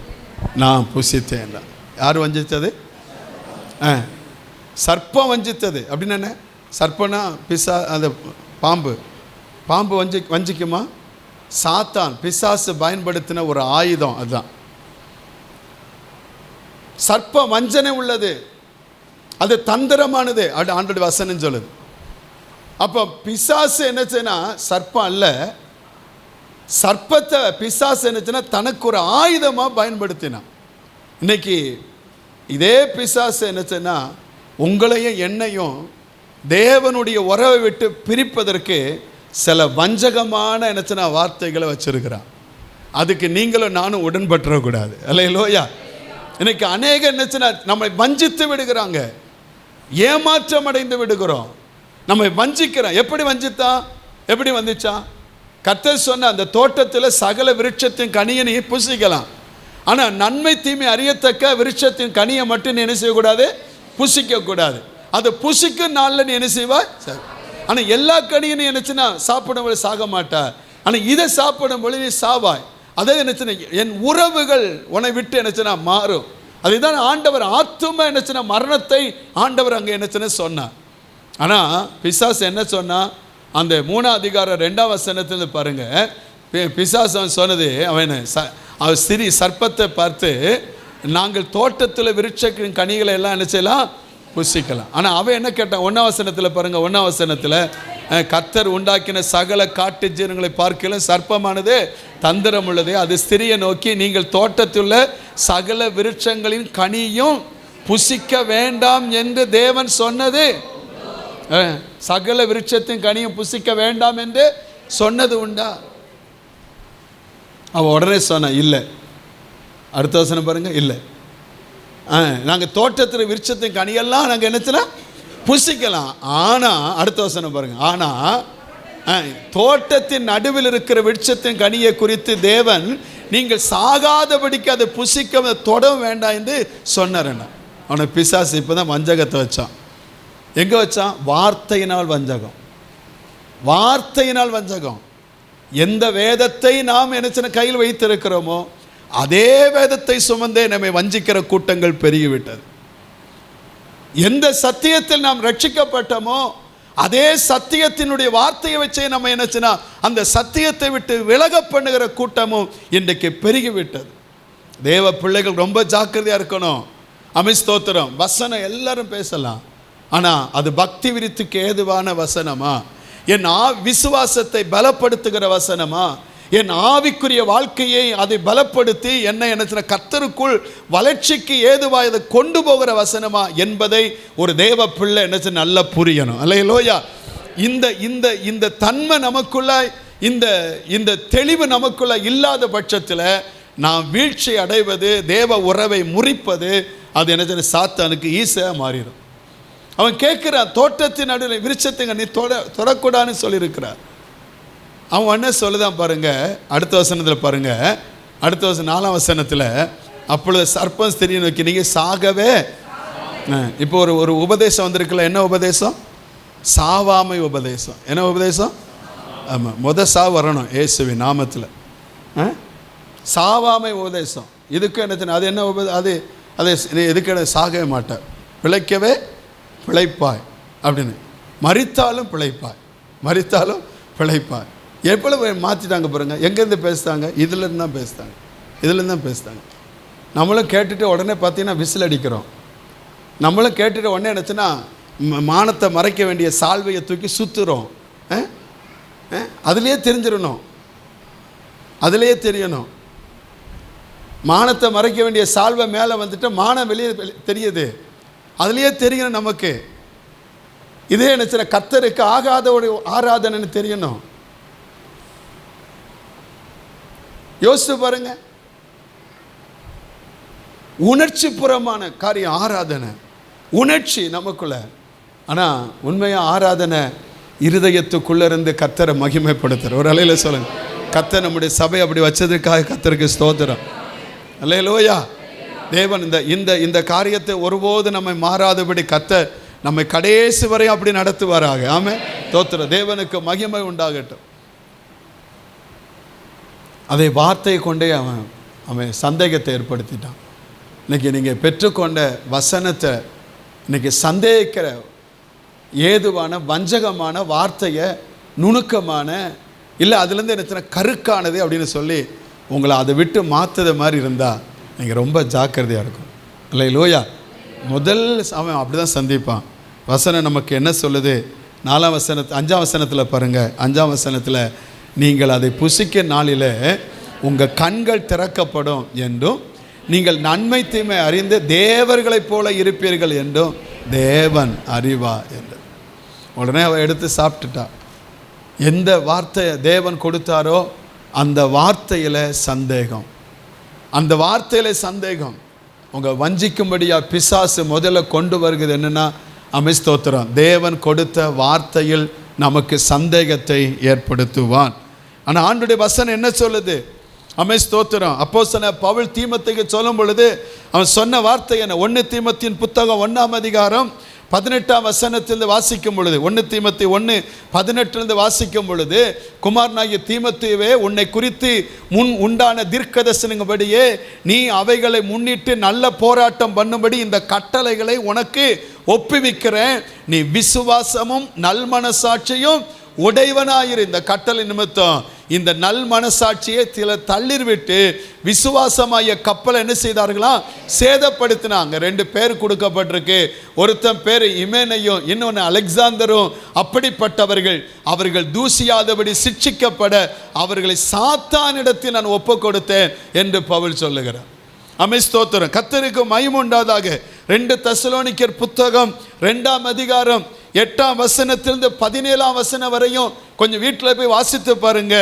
நான் புசித்தேன். யார் வஞ்சித்தது? சர்ப்பம் வஞ்சித்தது. அப்படின்னு என்ன? சர்ப்பனா அந்த பாம்பு வஞ்சிக்குமா? சாத்தான் பிசாசு பயன்படுத்தின ஒரு ஆயுதம் அதுதான். சர்ப்பம் வஞ்சனை உள்ளது, அது தந்திரமானது. ஆண்டோட வசனம் சொல்லுது. அப்போ பிசாசு என்னச்சுன்னா சர்ப்பம் அல்ல, சர்ப்பத்தை பிசாசு என்னச்சுன்னா தனக்கு ஒரு ஆயுதமாக பயன்படுத்தினான். இன்னைக்கு இதே பிசாசு என்னச்சுன்னா உங்களையும் என்னையும் தேவனுடைய உறவை விட்டு பிரிப்பதற்கு சில வஞ்சகமான என்னச்சுன்னா வார்த்தைகளை வச்சிருக்கிறான். அதுக்கு நீங்களும் நானும் உடன்பட்டுறக்கூடாது. அல்லேலூயா. இன்னைக்கு அநேக என்னச்சுன்னா நம்மை வஞ்சித்து விடுகிறாங்க, ஏமாற்றம் அடைந்து விடுகிறோம், நம்மை வஞ்சிக்கிறோம். எப்படி வஞ்சித்தா? எப்படி வந்துச்சா? கர்த்தர் சொன்ன அந்த தோட்டத்தில் சகல விருட்சத்தின் கனியை நீ புசிக்கலாம், ஆனால் நன்மை தீமை அறியத்தக்க விருட்சத்தின் கனியை மட்டும் நீ என்ன செய்யக்கூடாது? புசிக்கக்கூடாது. அது புசிக்கும் நாளில் நீ என்ன செய்வா? சரி. ஆனால் எல்லா கனியும் நீ என்னச்சுன்னா சாப்பிடும்போது சாக மாட்டா, ஆனால் இதை சாப்பிடும்போது நீ சாவாய். அதே என்னச்சுன்னா என் உறவுகள் உன்னை விட்டு என்னச்சுன்னா மாறும். அதுதான் ஆண்டவர் ஆத்தும என்னச்சுன்னா மரணத்தை ஆண்டவர் அங்கே என்னச்சுன்னா சொன்னார். ஆனால் பிசாசு என்ன சொன்னா? அந்த 3ஆம் அதிகாரம் 2ஆம் வசனத்தில் பாருங்க, பிசாசு அவன் சொன்னது, அவன் சிறி சர்ப்பத்தை பார்த்து, நாங்கள் தோட்டத்தில் விருட்சத்தின் கனிகளை எல்லாம் என்ன செய்யலாம்? புசிக்கலாம். ஆனால் அவன் என்ன கேட்டான்? 1ஆம் வசனத்தில் பாருங்க. 1ஆம் வசனத்தில், கர்த்தர் உண்டாக்கின சகல காட்டு ஜீவன்களை பார்க்கலாம் சர்ப்பமானது தந்திரம் உள்ளது, அது ஸ்திரியை நோக்கி, நீங்கள் தோட்டத்தில் சகல விருட்சங்களின் கனியும் புசிக்க வேண்டாம் என்று தேவன் சொன்னது, சகல விருட்சத்தின் கனியும் புசிக்க வேண்டாம் என்று சொன்னது உண்டா? அவன் உடனே சொன்ன, இல்லை. அடுத்த வசனம் பாருங்க, இல்லை, நாங்கள் தோட்டத்தில் விருட்சத்தின் கனியெல்லாம் நாங்கள் என்னச்சுன்னா புசிக்கலாம். ஆனால் அடுத்த வசனம் பாருங்க, ஆனால் தோட்டத்தின் நடுவில் இருக்கிற விருட்சத்தின் கனியை குறித்து தேவன் நீங்கள் சாகாதபடிக்கு அதை புசிக்க தொட வேண்டாம் என்று சொன்னார். அவனை பிசாசு இப்போ தான் வஞ்சகத்தை வச்சான். எங்கே வச்சான்? வார்த்தையினால் வஞ்சகம். வார்த்தையினால் வஞ்சகம். எந்த வேதத்தை நாம் என்னச்சுன்னா கையில் வைத்திருக்கிறோமோ அதே வேதத்தை சுமந்தே நம்மை வஞ்சிக்கிற கூட்டங்கள் பெருகிவிட்டது. எந்த சத்தியத்தில் நாம் ரட்சிக்கப்பட்டோமோ அதே சத்தியத்தினுடைய வார்த்தையை வச்சே நம்ம என்னச்சுன்னா அந்த சத்தியத்தை விட்டு விலக பண்ணுகிற கூட்டமும் இன்றைக்கு பெருகிவிட்டது. தேவ பிள்ளைகள் ரொம்ப ஜாக்கிரதையாக இருக்கணும். அமிஸ்தோத்திரம் வசனம் எல்லாரும் பேசலாம், ஆனால் அது பக்தி விருத்திக்கு ஏதுவான வசனமா? என் விசுவாசத்தை பலப்படுத்துகிற வசனமா? என் ஆவிக்குரிய வாழ்க்கையை அதை பலப்படுத்தி என்னை என்ன கர்த்தருக்குள் வளர்ச்சிக்கு ஏதுவாக இதை கொண்டு போகிற வசனமா என்பதை ஒரு தேவ பிள்ளை என்ன நல்லா புரியணும். அல்லேலூயா. இந்த இந்த இந்த தன்மை நமக்குள்ள, இந்த தெளிவு நமக்குள்ள இல்லாத பட்சத்தில் நாம் வீழ்ச்சி அடைவது, தேவ உறவை முறிப்பது, அது என்ன சாத்தானுக்கு ஈஸியாக மாறிடும். அவன் கேட்கிறான், தோட்டத்தின் நடுவில் விருட்சத்தை நீ தொடக்கூடாதுன்னு சொல்லியிருக்கிறார். அவன் என்ன சொல்லுதான் பாருங்க, அடுத்த வசனத்தில் பாருங்க. அடுத்த வசனம் 4ஆம் வசனத்தில், அப்பொழுது சர்ப்பம் ஸ்திரியை நோக்கி, நீங்கள் சாகவே. இப்போ ஒரு உபதேசம் வந்திருக்குல்ல, என்ன உபதேசம்? சாவாமை உபதேசம். என்ன உபதேசம்? ஆமாம், சாவு வரணும் இயேசுவின் நாமத்தில். சாவாமை உபதேசம் இதுக்கு என்ன, அது என்ன அது அது எதுக்கு சாகவே மாட்டேன், பிழைக்கவே பிழைப்பாய் அப்படின்னு. மரித்தாலும் பிழைப்பாய், மரித்தாலும் பிழைப்பாய். எப்பொழுது மாற்றிட்டாங்க பாருங்க. எங்கேருந்து பேசுகிறாங்க? இதுலேருந்து தான் பேசுகிறாங்க, இதுலேருந்து தான் பேசுகிறாங்க. நம்மளும் கேட்டுட்டு உடனே பார்த்தீங்கன்னா விசில் அடிக்கிறோம். நம்மளும் கேட்டுட்டு உடனே நினச்சுன்னா மானத்தை மறைக்க வேண்டிய சால்வையை தூக்கி சுற்றுறோம். அதுலேயே தெரிஞ்சிடணும், அதுலேயே தெரியணும். மானத்தை மறைக்க வேண்டிய சால்வை மேலே வந்துட்டு மானம் வெளியே தெரியுது, அதுலேயே தெரியணும் நமக்கு. இதே நினச்சின கர்த்தருக்கு ஆகாத ஒரு ஆராதனைன்னு தெரியணும். யோசித்து பாருங்க, உணர்ச்சி புறமான காரியம் ஆராதனை, உணர்ச்சி நமக்குள்ள. ஆனால் உண்மையாக ஆராதனை இருதயத்துக்குள்ளே இருந்து கர்த்தரை மகிமைப்படுத்துகிற ஒரு அலையில சொல்லுங்க. கர்த்தர் நம்முடைய சபை அப்படி வச்சதுக்காக கர்த்தருக்கு ஸ்தோத்திரம். அல்லேலூயா. தேவன் இந்த இந்த காரியத்தை ஒருபோது நம்மை மாறாதபடி கர்த்தர் நம்மை கடைசி வரை அப்படி நடத்துவாராக. ஆமென். ஸ்தோத்திரம். தேவனுக்கு மகிமை உண்டாகட்டும். அதை வார்த்தையை கொண்டே அவன் சந்தேகத்தை ஏற்படுத்திட்டான். இன்றைக்கி நீங்கள் பெற்றுக்கொண்ட வசனத்தை இன்றைக்கி சந்தேகிக்கிற ஏதுவான வஞ்சகமான வார்த்தையை, நுணுக்கமான இல்லை அதுலேருந்து என்ன கருக்கானது அப்படின்னு சொல்லி உங்களை அதை விட்டு மாற்றுத மாதிரி இருந்தால் நீங்கள் ரொம்ப ஜாக்கிரதையாக இருக்கும். அல்லேலூயா. முதல் அவன் அப்படி தான் சந்திப்பான். வசனம் நமக்கு என்ன சொல்லுது? 4ஆம் வசனத்து 5ஆம் வசனத்தில் பாருங்கள். 5ஆம் வசனத்தில், நீங்கள் அதை புசிக்க நாளில் உங்கள் கண்கள் திறக்கப்படும் என்றும் நீங்கள் நன்மை தீமை அறிந்து தேவர்களைப் போல இருப்பீர்கள் என்றும் தேவன் அறிவா என்று. உடனே அவள் எடுத்து சாப்பிட்டுட்டா. எந்த வார்த்தையை தேவன் கொடுத்தாரோ அந்த வார்த்தையில் சந்தேகம், அந்த வார்த்தையில் சந்தேகம். உங்கள் வஞ்சிக்கும்படியாக பிசாசு முதல்ல கொண்டு வருகிறது என்னென்னா, ஸ்தோத்திரம், தேவன் கொடுத்த வார்த்தையில் நமக்கு சந்தேகத்தை ஏற்படுத்துவான். ஆனால் ஆண்டுடைய வசனம் என்ன சொல்லுது? ஸ்தோத்திரம். அப்போஸ்தலன் பவுல் தீமோத்தேயுக்கு சொல்லும் பொழுது அவன் சொன்ன வார்த்தை என்ன? 1 தீமோத்தேயின் புத்தகம் 1ஆம் அதிகாரம் 18ஆம் வசனத்திலிருந்து வாசிக்கும் பொழுது, 1 தீமோத்தேயு 1:18 வாசிக்கும் பொழுது, குமாரனாகிய தீமோத்தேயுவே, உன்னை குறித்து முன் உண்டான தீர்க்கதரிசனங்களின்படியே நீ அவைகளை முன்னிட்டு நல்ல போராட்டம் பண்ணும்படி இந்த கட்டளைகளை உனக்கு ஒப்புவிக்கிறேன். நீ விசுவாசமும் நல்மனசாட்சியும் உடையவனாயிரு. இந்த கட்டளை நிமித்தம் இந்த நல் மனசாட்சியை சில தள்ளிவிட்டு விசுவாசமாய கப்பலை என்ன செய்தார்களாம்? சேதப்படுத்தினாங்க. 2 பேர் கொடுக்கப்பட்டிருக்கு. ஒருத்தன் பேர் இமேனையும் இன்னொன்று அலெக்சாந்தரும். அப்படிப்பட்டவர்கள் அவர்கள் தூசியாதபடி சிட்சிக்கப்பட அவர்களை சாத்தானிடத்தில் நான் ஒப்பு கொடுத்தேன் என்று பவுல் சொல்லுகிறார். ஸ்தோத்திரம். கர்த்தருக்கு மகிமை உண்டாதாக. 2 தெசலோனிக்கர் புத்தகம் 2ஆம் அதிகாரம் 8ஆம் வசனத்திலிருந்து 17ஆம் வசனம் வரையும் கொஞ்சம் வீட்டில் போய் வாசித்து பாருங்க.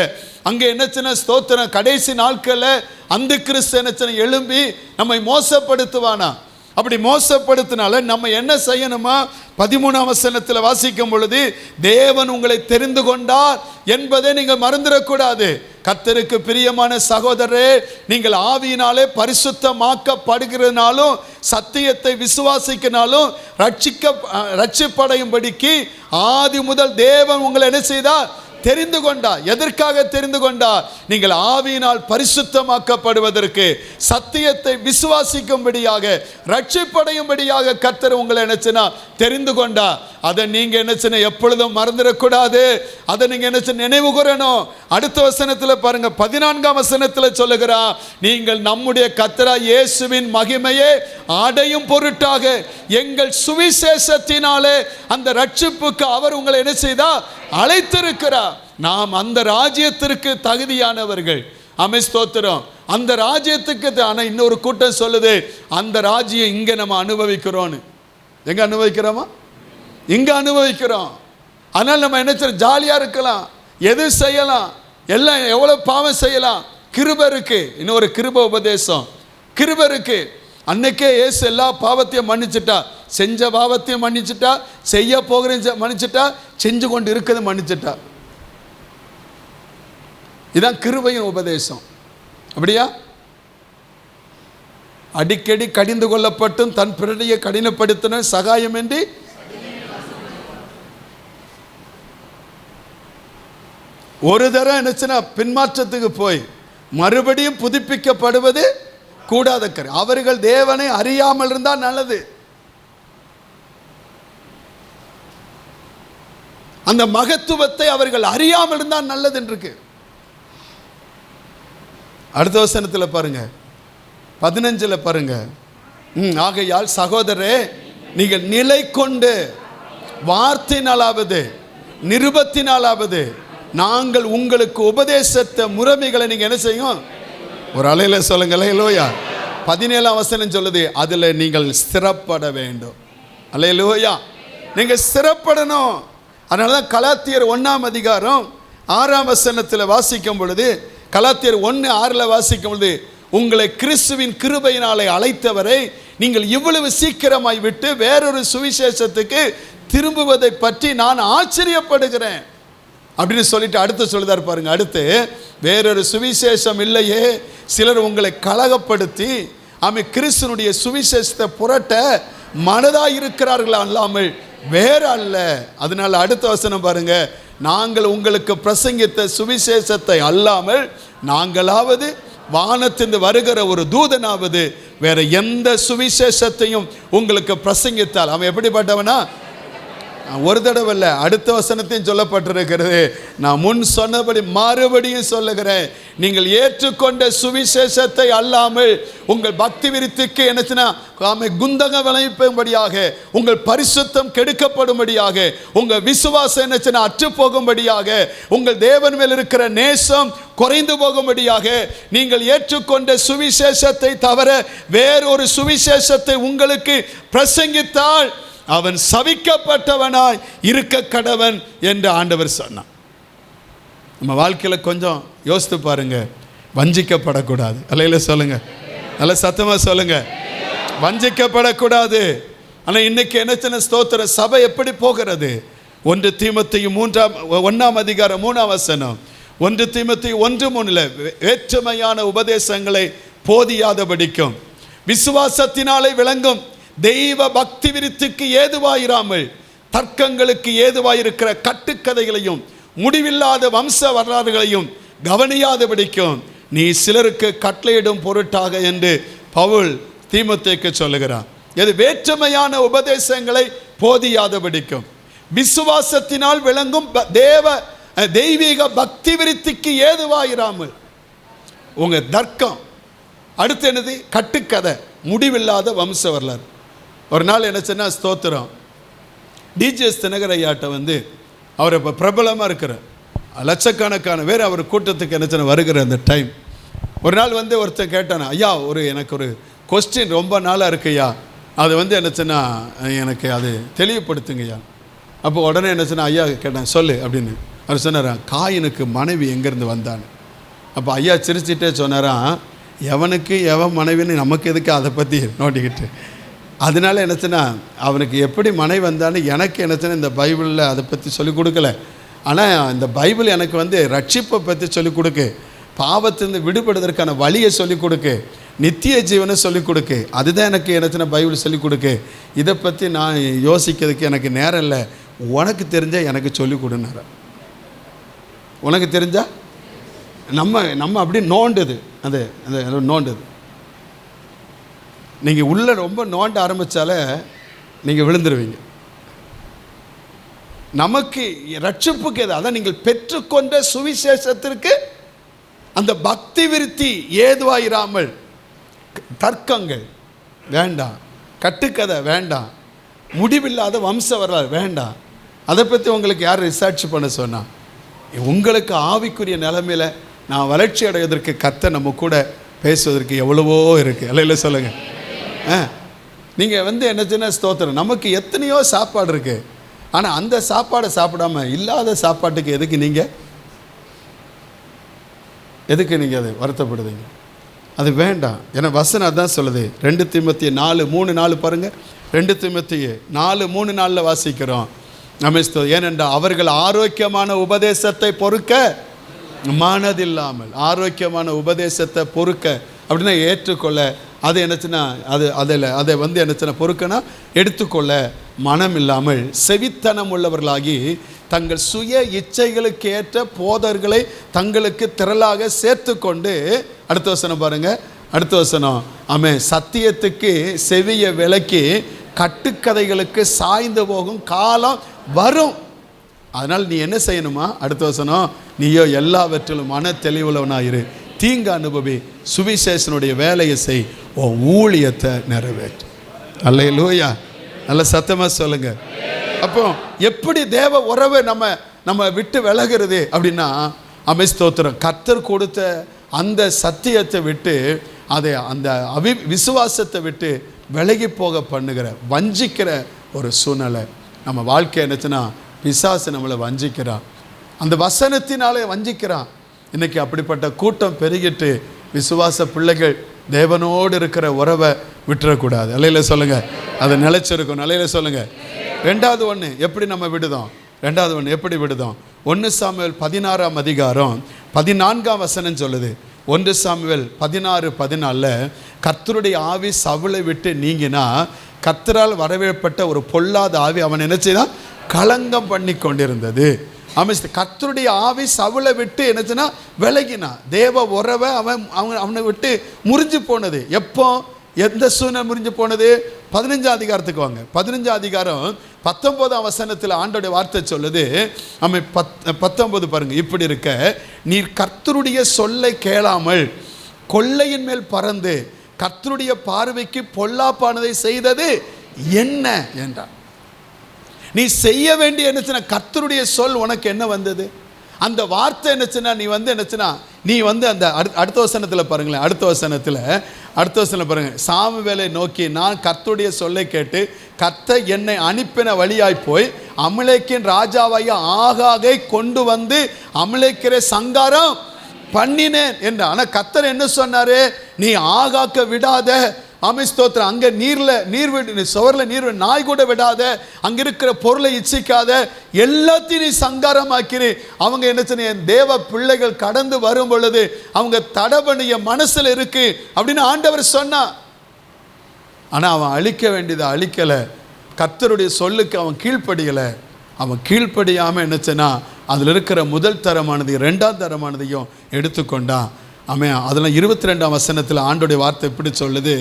அங்கே என்னச்சுன்னா ஸ்தோத்திரம், கடைசி நாட்களில் அந்த கிறிஸ்து என்னச்சுன்னா எழும்பி நம்மை மோசப்படுத்துவானா. அப்படி மோசப்படுத்தினால நம்ம என்ன செய்யணுமா? 13ஆம் வசனத்தில் வாசிக்கும் பொழுது, தேவன் உங்களை தெரிந்து கொண்டார் என்பதை நீங்கள் மறந்துடக்கூடாது. கர்த்தருக்கு பிரியமான சகோதரரே, நீங்கள் ஆவியினாலே பரிசுத்தமாக்கப்படுகிறனாலும் சத்தியத்தை விசுவாசிக்கினாலும் ரட்சிப்படையும்படிக்கு ஆதி முதல் தேவன் உங்களை என்ன செய்தார்? தெரிந்து கொண்டார். எதற்காக தெரிந்து கொண்டார்? நீங்கள் ஆவியினால் பரிசுத்தமாக்கப்படுவதற்கு, சத்தியத்தை விசுவாசிக்கும்படியாக, ரட்சிப்படையும்படியாக கர்த்தர் உங்களை என்னச்சுன்னா தெரிந்து கொண்டார். அதை நீங்க என்னச்சுன்னா எப்பொழுதும் மறந்துடக்கூடாது. அதை நீங்க என்ன நினைவு கூறணும். அடுத்த வசனத்தில் பாருங்க, 14ஆம் வசனத்தில் சொல்லுகிறார், நீங்கள் நம்முடைய கர்த்தராகிய இயேசுவின் மகிமையை அடையும் பொருட்டாக எங்கள் சுவிசேஷத்தினாலே அந்த ரட்சிப்புக்கு அவர் உங்களை என்ன செய்தார்? அழைத்திருக்கிறார். நாம் அந்த ராஜ்யத்திற்கு தகுதியானவர்கள். ஸ்தோத்திரம். அந்த ராஜ்யத்துக்கு. ஆனால் இன்னொரு கூட்டம் சொல்லுது, அந்த ராஜ்யம் இங்கே நம்ம அனுபவிக்கிறோன்னு. எங்க அனுபவிக்கிறோமா? இங்க அனுபவிக்கிறோம். அதனால் நம்ம என்ன செய்யணும்? ஜாலியாக இருக்கலாம், எது செய்யலாம், எல்லாம் எவ்வளோ பாவம் செய்யலாம். கிருபை இருக்கு. இன்னொரு கிருபை உபதேசம். கிருபை இருக்கு. அன்னைக்கே இயேசு எல்லா பாவத்தையும் மன்னிச்சுட்டா. செஞ்ச பாவத்தையும் மன்னிச்சுட்டா, செய்ய போகிற மன்னிச்சுட்டா, செஞ்சு கொண்டு இருக்கிறது மன்னிச்சுட்டா. இதுதான் கிருபையின் உபதேசம். அப்படியா? அடிக்கடி கடிந்து கொள்ளப்பட்டும் தன் பிறரையை கடினப்படுத்தின சகாயமின்றி ஒரு தரம் என்னச்சுன்னா பின்மாற்றத்துக்கு போய் மறுபடியும் புதுப்பிக்கப்படுவது கூடாத காரியம். அவர்கள் தேவனை அறியாமல் இருந்தால் நல்லது. அந்த மகத்துவத்தை அவர்கள் அறியாமல் இருந்தால் நல்லது இருக்கு. அடுத்த வசனத்தில் பாருங்க, 15 பாருங்க. ஆகையால் சகோதரரே, நீங்கள் நிலை கொண்டு வார்த்தையினாலாவது நிருபத்தினாலாவது நாங்கள் உங்களுக்கு உபதேசத்த முறைமைகளை நீங்க என்ன செய்யும்? ஒரு அலையில சொல்லுங்க, அல்லேலூயா. 17 வசனம் சொல்லுது, அதுல நீங்கள் ஸ்திரப்பட வேண்டும். அல்லேலூயா, நீங்க ஸ்திரப்படணும். அதனாலதான் கலாத்தியர் 1:6 வாசிக்கும் பொழுது, கலாத்தியர் 1:6 வாசிக்கும் பொழுது, உங்களை கிறிஸ்துவின் கிருபையினாலே அழைத்தவரை நீங்கள் இவ்வளவு சீக்கிரமாய் விட்டு வேறொரு சுவிசேஷத்துக்கு திரும்புவதை பற்றி நான் ஆச்சரியப்படுகிறேன் அப்படின்னு சொல்லிட்டு அடுத்து சொல்லுதார் பாருங்க. அடுத்து, வேறொரு சுவிசேஷம் இல்லையே, சிலர் உங்களை கலகப்படுத்தி கிறிஸ்துனுடைய சுவிசேஷத்தை புரட்ட மனதாக இருக்கிறார்களா அல்லாமல் வேற அல்ல. அதனால அடுத்த வசனம் பாருங்க, நாங்கள் உங்களுக்கு பிரசங்கித்த சுவிசேஷத்தை அல்லாமல் நாங்களாவது வானத்திலிருந்து வருகிற ஒரு தூதனாவது வேற எந்த சுவிசேஷத்தையும் உங்களுக்கு பிரசங்கித்தால் அவன் எப்படிப்பட்டவனா? ஒரு தடவை இல்லை, அடுத்த வசனத்தையும் சொல்லப்பட்டிருக்கிறது. நான் முன் சொன்னபடி மறுபடியும் சொல்லுகிறேன், நீங்கள் ஏற்றுக்கொண்ட சுவிசேஷத்தை அல்லாமல் உங்கள் பக்தி விருத்திக்கு என்னச்சுன்னா குந்தக விளைவிக்கும்படியாக, உங்கள் பரிசுத்தம் கெடுக்கப்படும்படியாக, உங்கள் விசுவாசம் என்னச்சுன்னா அற்று போகும்படியாக, உங்கள் தேவன் மேல் இருக்கிற நேசம் குறைந்து போகும்படியாக நீங்கள் ஏற்றுக்கொண்ட சுவிசேஷத்தை தவிர வேறொரு சுவிசேஷத்தை உங்களுக்கு பிரசங்கித்தால் அவன் சபிக்கப்பட்டவனாய் இருக்க கடவன் என்று ஆண்டவர் சொன்னான். நம்ம வாழ்க்கையில் கொஞ்சம் யோசித்து பாருங்க, வஞ்சிக்கப்படக்கூடாது. அல்லையில சொல்லுங்க, நல்ல சத்தமா சொல்லுங்க, வஞ்சிக்கப்படக்கூடாது. ஆனால் இன்னைக்கு என்ன ஸ்தோத்திர சபை எப்படி போகிறது? 1 தீமோத்தேயு 1:3 1 தீமோத்தேயு 1:3 வேற்றுமையான உபதேசங்களை போதியாதபடிக்கும் விசுவாசத்தினாலே விளங்கும் தெய்வ பக்தி விருத்திக்கு ஏதுவாயிராமல் தர்க்கங்களுக்கு ஏதுவாயிருக்கிற கட்டுக்கதைகளையும் முடிவில்லாத வம்ச வரலாறுகளையும் கவனியாதபடிக்கும் நீ சிலருக்கு கட்டளையிடும் பொருட்டாக என்று பவுல் தீமோத்தேயுக்கு சொல்லுகிறான். இது வேற்றுமையான உபதேசங்களை போதியாதபடிக்கும் விசுவாசத்தினால் விளங்கும் தெய்வீக பக்தி விருத்திக்கு ஏதுவாயிராமல். உங்க தர்க்கம் அடுத்து என்னது? கட்டுக்கதை, முடிவில்லாத வம்ச வரலாறு. ஒரு நாள் என்ன சொன்னா, ஸ்தோத்திரம், டிஜிஎஸ் தினகர் ஐயாட்ட அவர் இப்போ பிரபலமாக இருக்கிற லட்சக்கணக்கான பேர் அவர் கூட்டத்துக்கு என்ன சொன்ன வருகிற அந்த டைம், ஒரு நாள் ஒருத்தர் கேட்டானா, ஐயா எனக்கு ஒரு கொஸ்டின் ரொம்ப நாளாக இருக்குய்யா, அது என்ன சொன்னா எனக்கு அது தெளிவுபடுத்துங்கய்யா. அப்போ உடனே என்ன சொன்னா, ஐயா கேட்டேன் சொல்லு அப்படின்னு. அவர் சொன்னாரான், காயினுக்கு மனைவி எங்கேருந்து வந்தான்னு. அப்போ ஐயா சிரிச்சிட்டே சொன்னாரான், எவனுக்கு எவன் மனைவின்னு நமக்கு எதுக்கு அதை பற்றி நோண்டிக்கிட்டு, அதனால என்னச்சுன்னா அவனுக்கு எப்படி மனைவி வந்தான்னு எனக்கு என்னச்சுன்னா இந்த பைபிளில் அதை பற்றி சொல்லிக் கொடுக்கல. ஆனால் இந்த பைபிள் எனக்கு ரட்சிப்பை பற்றி சொல்லிக் கொடுக்கு, பாவத்திலிருந்து விடுபடுவதற்கான வழியை சொல்லிக் கொடுக்கு, நித்திய ஜீவனை சொல்லிக் கொடுக்கு. அதுதான் எனக்கு என்னச்சுன்னா பைபிள் சொல்லிக் கொடுக்கு. இதை பற்றி நான் யோசிக்கிறதுக்கு எனக்கு நேரம் இல்லை, உனக்கு தெரிஞ்சால் எனக்கு சொல்லிக் கொடுனார. உனக்கு தெரிஞ்சா நம்ம அப்படி நோண்டுது, அது நோண்டுது. நீங்கள் உள்ள ரொம்ப நோண்ட ஆரம்பித்தாலே நீங்கள் விழுந்துருவீங்க. நமக்கு ரட்சிப்புக்கு எது? அதான் நீங்கள் பெற்றுக்கொண்ட சுவிசேஷத்திற்கு அந்த பக்தி விருத்தி ஏதுவாயிராமல் தர்க்கங்கள் வேண்டாம், கட்டுக்கதை வேண்டாம், முடிவில்லாத வம்ச வரலாறு வேண்டாம். அதை பற்றி உங்களுக்கு யார் ரிசர்ச் பண்ண சொன்னா? உங்களுக்கு ஆவிக்குரிய நிலைமையில் நான் வளர்ச்சி அடைவதற்கு கர்த்தர் நம்ம கூட பேசுவதற்கு எவ்வளவோ இருக்குது. அல்ல சொல்லுங்கள். நீங்கள் என்ன சின்ன ஸ்தோத்திரம், நமக்கு எத்தனையோ சாப்பாடு இருக்குது, ஆனால் அந்த சாப்பாடை சாப்பிடாம இல்லாத சாப்பாட்டுக்கு எதுக்கு நீங்கள் அதை வருத்தப்படுதுங்க? அது வேண்டாம். ஏன்னா வசனம் அதான் சொல்லுது. 2 தீமோத்தேயு 4:3-4 பாருங்கள். 2 தீமோத்தேயு 4:3-4 வாசிக்கிறோம். நமஸ்தோ, ஏனென்றால் அவர்கள் ஆரோக்கியமான உபதேசத்தை பொறுக்க மனதில்லாமல், ஆரோக்கியமான உபதேசத்தை பொறுக்க அப்படின்னா ஏற்றுக்கொள்ள, அது என்னச்சுன்னா அதை என்னச்சுன்னா பொறுக்கனா எடுத்துக்கொள்ள மனம் இல்லாமல் செவித்தனம் உள்ளவர்களாகி தங்கள் சுய இச்சைகளுக்கு ஏற்ற போதர்களை தங்களுக்கு திரளாக சேர்த்து கொண்டு, அடுத்த வசனம் பாருங்க, அடுத்த வசனம், ஆமென், சத்தியத்துக்கு செவிய விலக்கி கட்டுக்கதைகளுக்கு சாய்ந்து போகும் காலம் வரும். அதனால் நீ என்ன செய்யணுமா? அடுத்த வசனம், நீயோ எல்லாவற்றிலும் மன தெளிவுள்ளவனாயிரு, தீங்கு அனுபவி, சுவிசேஷனுடைய வேலையை செய், உன் ஊழியத்தை நிறைவேற்று. அல்லேலூயா, நல்ல சத்தமாக சொல்லுங்க. அப்போ எப்படி தேவ உறவை நம்ம விட்டு விலகிறது அப்படின்னா, ஸ்தோத்திரம், கர்த்தர் கொடுத்த அந்த சத்தியத்தை விட்டு அதை அந்த விசுவாசத்தை விட்டு விலகி போக பண்ணுகிற வஞ்சிக்கிற ஒரு சூழ்நிலை நம்ம வாழ்க்கை என்னச்சுன்னா, பிசாசு நம்மளை வஞ்சிக்கிறான், அந்த வசனத்தினாலே வஞ்சிக்கிறான். இன்றைக்கி அப்படிப்பட்ட கூட்டம் பெருகிட்டு விசுவாச பிள்ளைகள் தேவனோடு இருக்கிற உறவை விட்டுறக்கூடாது. அல்லையில சொல்லுங்கள், அதை நிலைச்சிருக்கும். அல்லையில சொல்லுங்கள். ரெண்டாவது ஒன்று எப்படி நம்ம விடுதோம்? ரெண்டாவது ஒன்று எப்படி விடுதோம்? 1 சாமுவேல் 16ஆம் அதிகாரம் 14ஆம் வசனம் சொல்லுது. 1 சாமுவேல் 16:14, கர்த்தருடைய ஆவி சவுலை விட்டு நீங்கினா கர்த்தரால் வரவேற்பட்ட ஒரு பொல்லாத ஆவி அவன் என்ன செய்தான்? களங்கம் பண்ணி கொண்டிருந்தது. கர்த்தருடைய ஆவி சவுலை விட்டு என்னச்சுன்னா விலகினா, தேவ உறவை அவனை விட்டு முறிஞ்சு போனது. எப்போ, எந்த சூழ்நிலை முறிஞ்சு போனது? 15ஆம் அதிகாரத்துக்கு வாங்க. 15ஆம் அதிகாரம் 19ஆம் வசனத்தில் ஆண்டோடைய வார்த்தை சொல்லுது. 19 பாருங்க, இப்படி இருக்க நீர் கர்த்தருடைய சொல்லை கேளாமல் கொள்ளையின் மேல் பறந்து கர்த்தருடைய பார்வைக்கு பொல்லாப்பானதை செய்தது என்ன என்றார். நீ செய்ய வேண்டிய என்னச்சுன்னா, கர்த்தருடைய சொல் உனக்கு என்ன வந்தது? அந்த வார்த்தை என்னச்சுன்னா, நீ வந்து அந்த அடுத்த வசனத்தில் பாருங்களேன், அடுத்த வசனத்தில் பாருங்க, சாமுவேலை நோக்கி நான் கர்த்தருடைய சொல்லை கேட்டு கர்த்தர் என்னை அனுப்பின வழியாய் போய் அமலேக்கின் ராஜாவாகிய ஆகாகை கொண்டு வந்து அமலேக்கரை சங்காரம் பண்ணினேன் என்று. ஆனால் கர்த்தர் என்ன சொன்னாரு? நீ ஆகாக்க விடாத, ஸ்தோத்திரம், அங்கே சுவரில் நீர் நாய் கூட விடாத, அங்கே இருக்கிற பொருளை இச்சிக்காத, எல்லாத்தையும் நீ சங்காரமாக்கிறி. அவங்க என்ன சொன்ன, தேவ பிள்ளைகள் கடந்து வரும் பொழுது அவங்க தடபணிய மனசில் இருக்கு அப்படின்னு ஆண்டவர் சொன்னா. ஆனால் அவன் அழிக்க வேண்டியதை அழிக்கலை, கர்த்தருடைய சொல்லுக்கு அவன் கீழ்ப்படியலை. அவன் கீழ்ப்படியாமல் என்னச்சுன்னா அதில் இருக்கிற முதல் தரமானதையும் 2ஆம் தரமானதையும் எடுத்துக்கொண்டான். அதெல்லாம் 22ஆம் வசனத்தில் ஆண்டோடைய வார்த்தை எப்படி சொல்லுது?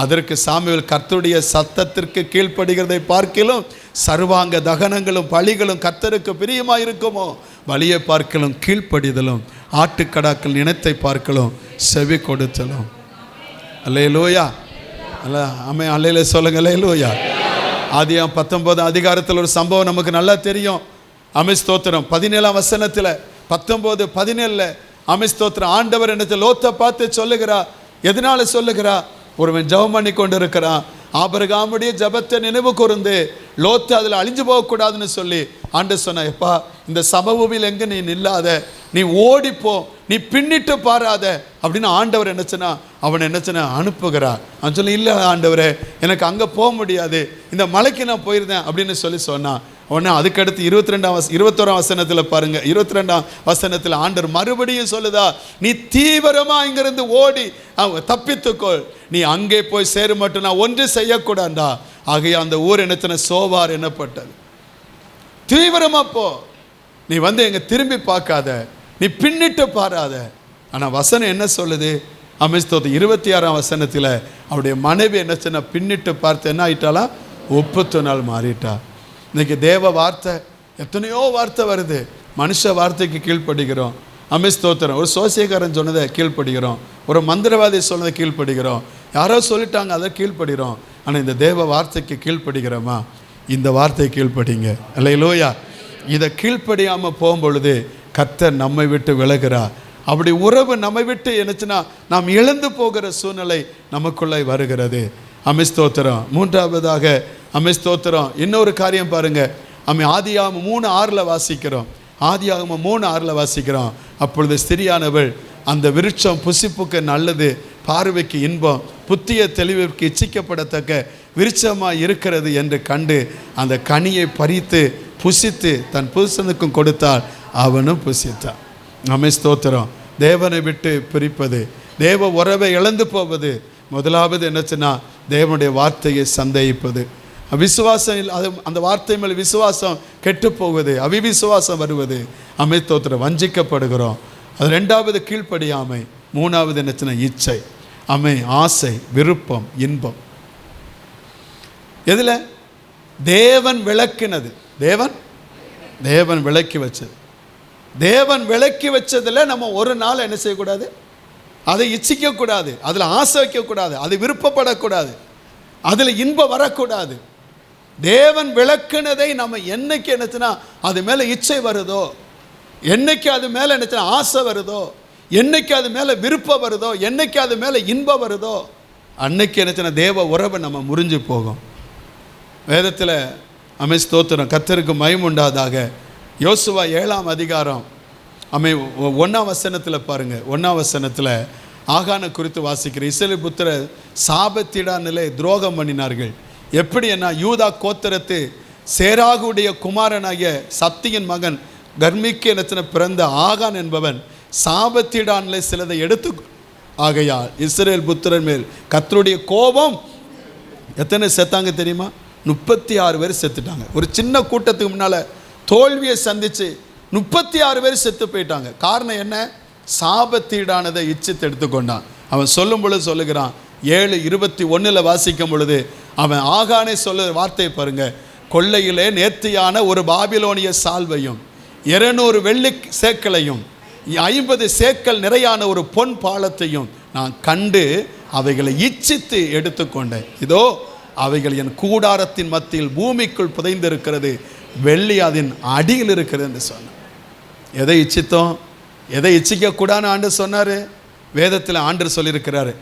அதற்கு சாமுவேல் கர்த்தருடைய சத்தத்திற்கு கீழ்ப்படுகிறதை பார்க்கிலும் சர்வாங்க தகனங்களும் பலிகளும் கர்த்தருக்கு பிரியமாக இருக்குமோ, வலியை பார்க்கலும் கீழ்ப்படிதலும் ஆட்டுக்கடாக்கள் இனத்தை பார்க்கலும் செவி கொடுத்தலும். அல்லேலூயா, அல்லேலூயா சொல்லுங்க. அல்லேலூயா. ஆதியாகமம் 19ஆம் அதிகாரத்தில் ஒரு சம்பவம் நமக்கு நல்லா தெரியும். ஸ்தோத்திரம், 17ஆம் வசனத்தில் 19:17 ஸ்தோத்திரம், ஆண்டவர் என்னத்தை லோத்தை பார்த்து சொல்லுகிறா. எதனால சொல்லுகிறா? ஒருவன் ஜெபம் பண்ணி கொண்டு இருக்கிறான், ஆபிரகாமுடைய ஜெபத்தை நினைவு கூர்ந்து லோத்து அதில் அழிஞ்சு போகக்கூடாதுன்னு சொல்லி ஆண்டவர் சொன்னா, எப்பா இந்த சமபூமியில் எங்கே நீ நில்லாத, நீ ஓடிப்போ, நீ பின்னிட்டு பாராத அப்படின்னு ஆண்டவர் என்னச்சுன்னா அவனை என்னச்சுன்னா அனுப்புகிறார். அவன் சொல்லி, இல்லை ஆண்டவரே எனக்கு அங்கே போக முடியாது, இந்த மலைக்கு நான் போயிருந்தேன் அப்படின்னு சொன்னான். உடனே அதுக்கடுத்து 21ஆம் வசனத்தில் பாருங்க, 22ஆம் வசனத்தில் ஆண்டவர் மறுபடியும் சொல்லுதா, நீ தீவிரமா இங்கிருந்து ஓடி தப்பித்துக்கொள், நீ அங்கே போய் சேரு மட்டும் நான் ஒன்று செய்யக்கூடாண்டா. ஆகைய அந்த ஊர் என்னத்தின சோவார் என்னப்பட்டது. தீவிரமா போ, நீ வந்து எங்க திரும்பி பார்க்காத, நீ பின்னிட்டு பாராத. ஆனால் வசனம் என்ன சொல்லுது? 26ஆம் வசனத்தில் அவருடைய மனைவி என்ன சொன்ன, பின்னிட்டு பார்த்து என்ன ஆயிட்டாளா? 30 நாள் மாறிட்டா. இன்னைக்கு தேவ வார்த்தை எத்தனையோ வார்த்தை வருது, மனுஷ வார்த்தைக்கு கீழ்ப்படுகிறோம். ஸ்தோத்திரம், ஒரு சோசியக்காரன் சொன்னதை கீழ்ப்படுகிறோம், ஒரு மந்திரவாதி சொன்னதை கீழ்ப்படுகிறோம், யாரோ சொல்லிட்டாங்க அதை கீழ்ப்படுகிறோம். ஆனால் இந்த தேவ வார்த்தைக்கு கீழ்ப்படுகிறோமா? இந்த வார்த்தை கீழ்ப்படிங்க. அல்லேலூயா. இதை கீழ்ப்படியாமல் போகும்பொழுது கர்த்தர் நம்மை விட்டு விலகிறார். அப்படி உறவு நம்மை விட்டு என்னச்சுன்னா நாம் இழந்து போகிற சூழ்நிலை நமக்குள்ளே வருகிறது. ஸ்தோத்திரம். மூன்றாவதாக ஸ்தோத்திரம், இன்னொரு காரியம் பாருங்க. ஆதியாகமம் 3:6 வாசிக்கிறோம். ஆதியாகமம் 3:6 வாசிக்கிறோம். அப்பொழுது ஸ்திரியானவள் அந்த விருட்சம் புசிப்புக்கு நல்லது, பார்வைக்கு இன்பம், புத்திய தெளிவிற்கு இச்சிக்கப்படத்தக்க விருட்சமாக இருக்கிறது என்று கண்டு அந்த கனியை பறித்து புசித்து தன் புருஷனுக்கும் கொடுத்தால் அவனும் புசித்தான். ஸ்தோத்திரம். தேவனை விட்டு பிரிப்பது, தேவ உறவை இழந்து போவது, முதலாவது என்னச்சுன்னா தேவனுடைய வார்த்தையை சந்தேகிப்பது. விசுவாசம் அது அந்த வார்த்தை மேல் விசுவாசம் கெட்டு போவது, அவிவிசுவாசம் வருவது. தோத்திரம், வஞ்சிக்கப்படுகிறோம். அது ரெண்டாவது கீழ்ப்படியாமை. மூணாவது என்னச்சுன்னா இச்சை, ஆசை, விருப்பம், இன்பம். எதில்? தேவன் விளக்கினது, தேவன் விளக்கி வச்சது. தேவன் விளக்கி வச்சதில் நம்ம ஒரு நாள் என்ன செய்யக்கூடாது? அதை இச்சிக்கக்கூடாது, அதில் ஆசை வைக்கக்கூடாது, அது விருப்பப்படக்கூடாது, அதில் இன்பம் வரக்கூடாது. தேவன் விளக்குனதை நம்ம என்னைக்கு என்னச்சுன்னா அது மேலே இச்சை வருதோ, என்னைக்கு அது மேலே என்னச்சுன்னா ஆசை வருதோ, என்னைக்கு அது மேலே விருப்பம் வருதோ, என்னைக்கு அது மேலே இன்பம் வருதோ, அன்னைக்கு என்னச்சுன்னா தேவ உறவை நம்ம முறிஞ்சு போகும். வேதத்தில் ஸ்தோத்திரம், கர்த்தருக்கு மகிமை உண்டாதாக. யோசுவா 7ஆம் அதிகாரம் 1ஆம் வசனத்தில் பாருங்கள். 1ஆம் வசனத்தில் ஆகானை குறித்து வாசிக்கிற இஸ்ரவேல் புத்திரர் சாபத்திடா நிலை துரோகம் பண்ணினார்கள். எப்படி என்ன? யூதா கோத்திரத்து சேராகுடைய குமாரனாகிய சப்தியின் மகன் கர்மிக்கு என்னத்தின பிறந்த ஆகான் என்பவன் சாபத்திடான்ல சிலதை எடுத்து ஆகையால் இஸ்ரவேல் புத்திரர் மேல் கர்த்தருடைய கோபம். எத்தனை செத்தாங்க தெரியுமா? 36 பேர் செத்துட்டாங்க. ஒரு சின்ன கூட்டத்துக்கு முன்னால் தோல்வியை சந்தித்து 36 பேர் செத்து போயிட்டாங்க. காரணம் என்ன? சாபத்தீடானதை இச்சித்து எடுத்துக்கொண்டான். அவன் சொல்லும் பொழுது சொல்லுகிறான், 7:21 வாசிக்கும் பொழுது அவன் ஆகானே சொல்ல வார்த்தையை பாருங்க. கொள்ளையிலே நேர்த்தியான ஒரு பாபிலோனிய சால்வையும் 200 வெள்ளி சேக்கலையும் 50 சேக்கல் நிறையான ஒரு பொன் பாலத்தையும் நான் கண்டு அவைகளை இச்சித்து எடுத்துக்கொண்டேன். இதோ அவைகள் என் கூடாரத்தின் மத்தியில் பூமிக்குள் புதைந்திருக்கிறது, வெள்ளி அதன் அடியில் இருக்கிறது என்று சொன்னார். எதை இச்சித்தோம்? எதை இச்சிக்கக்கூடாதுன்னு ஆண்டு சொன்னார். வேதத்தில் ஆண்டு சொல்லியிருக்கிறாரு,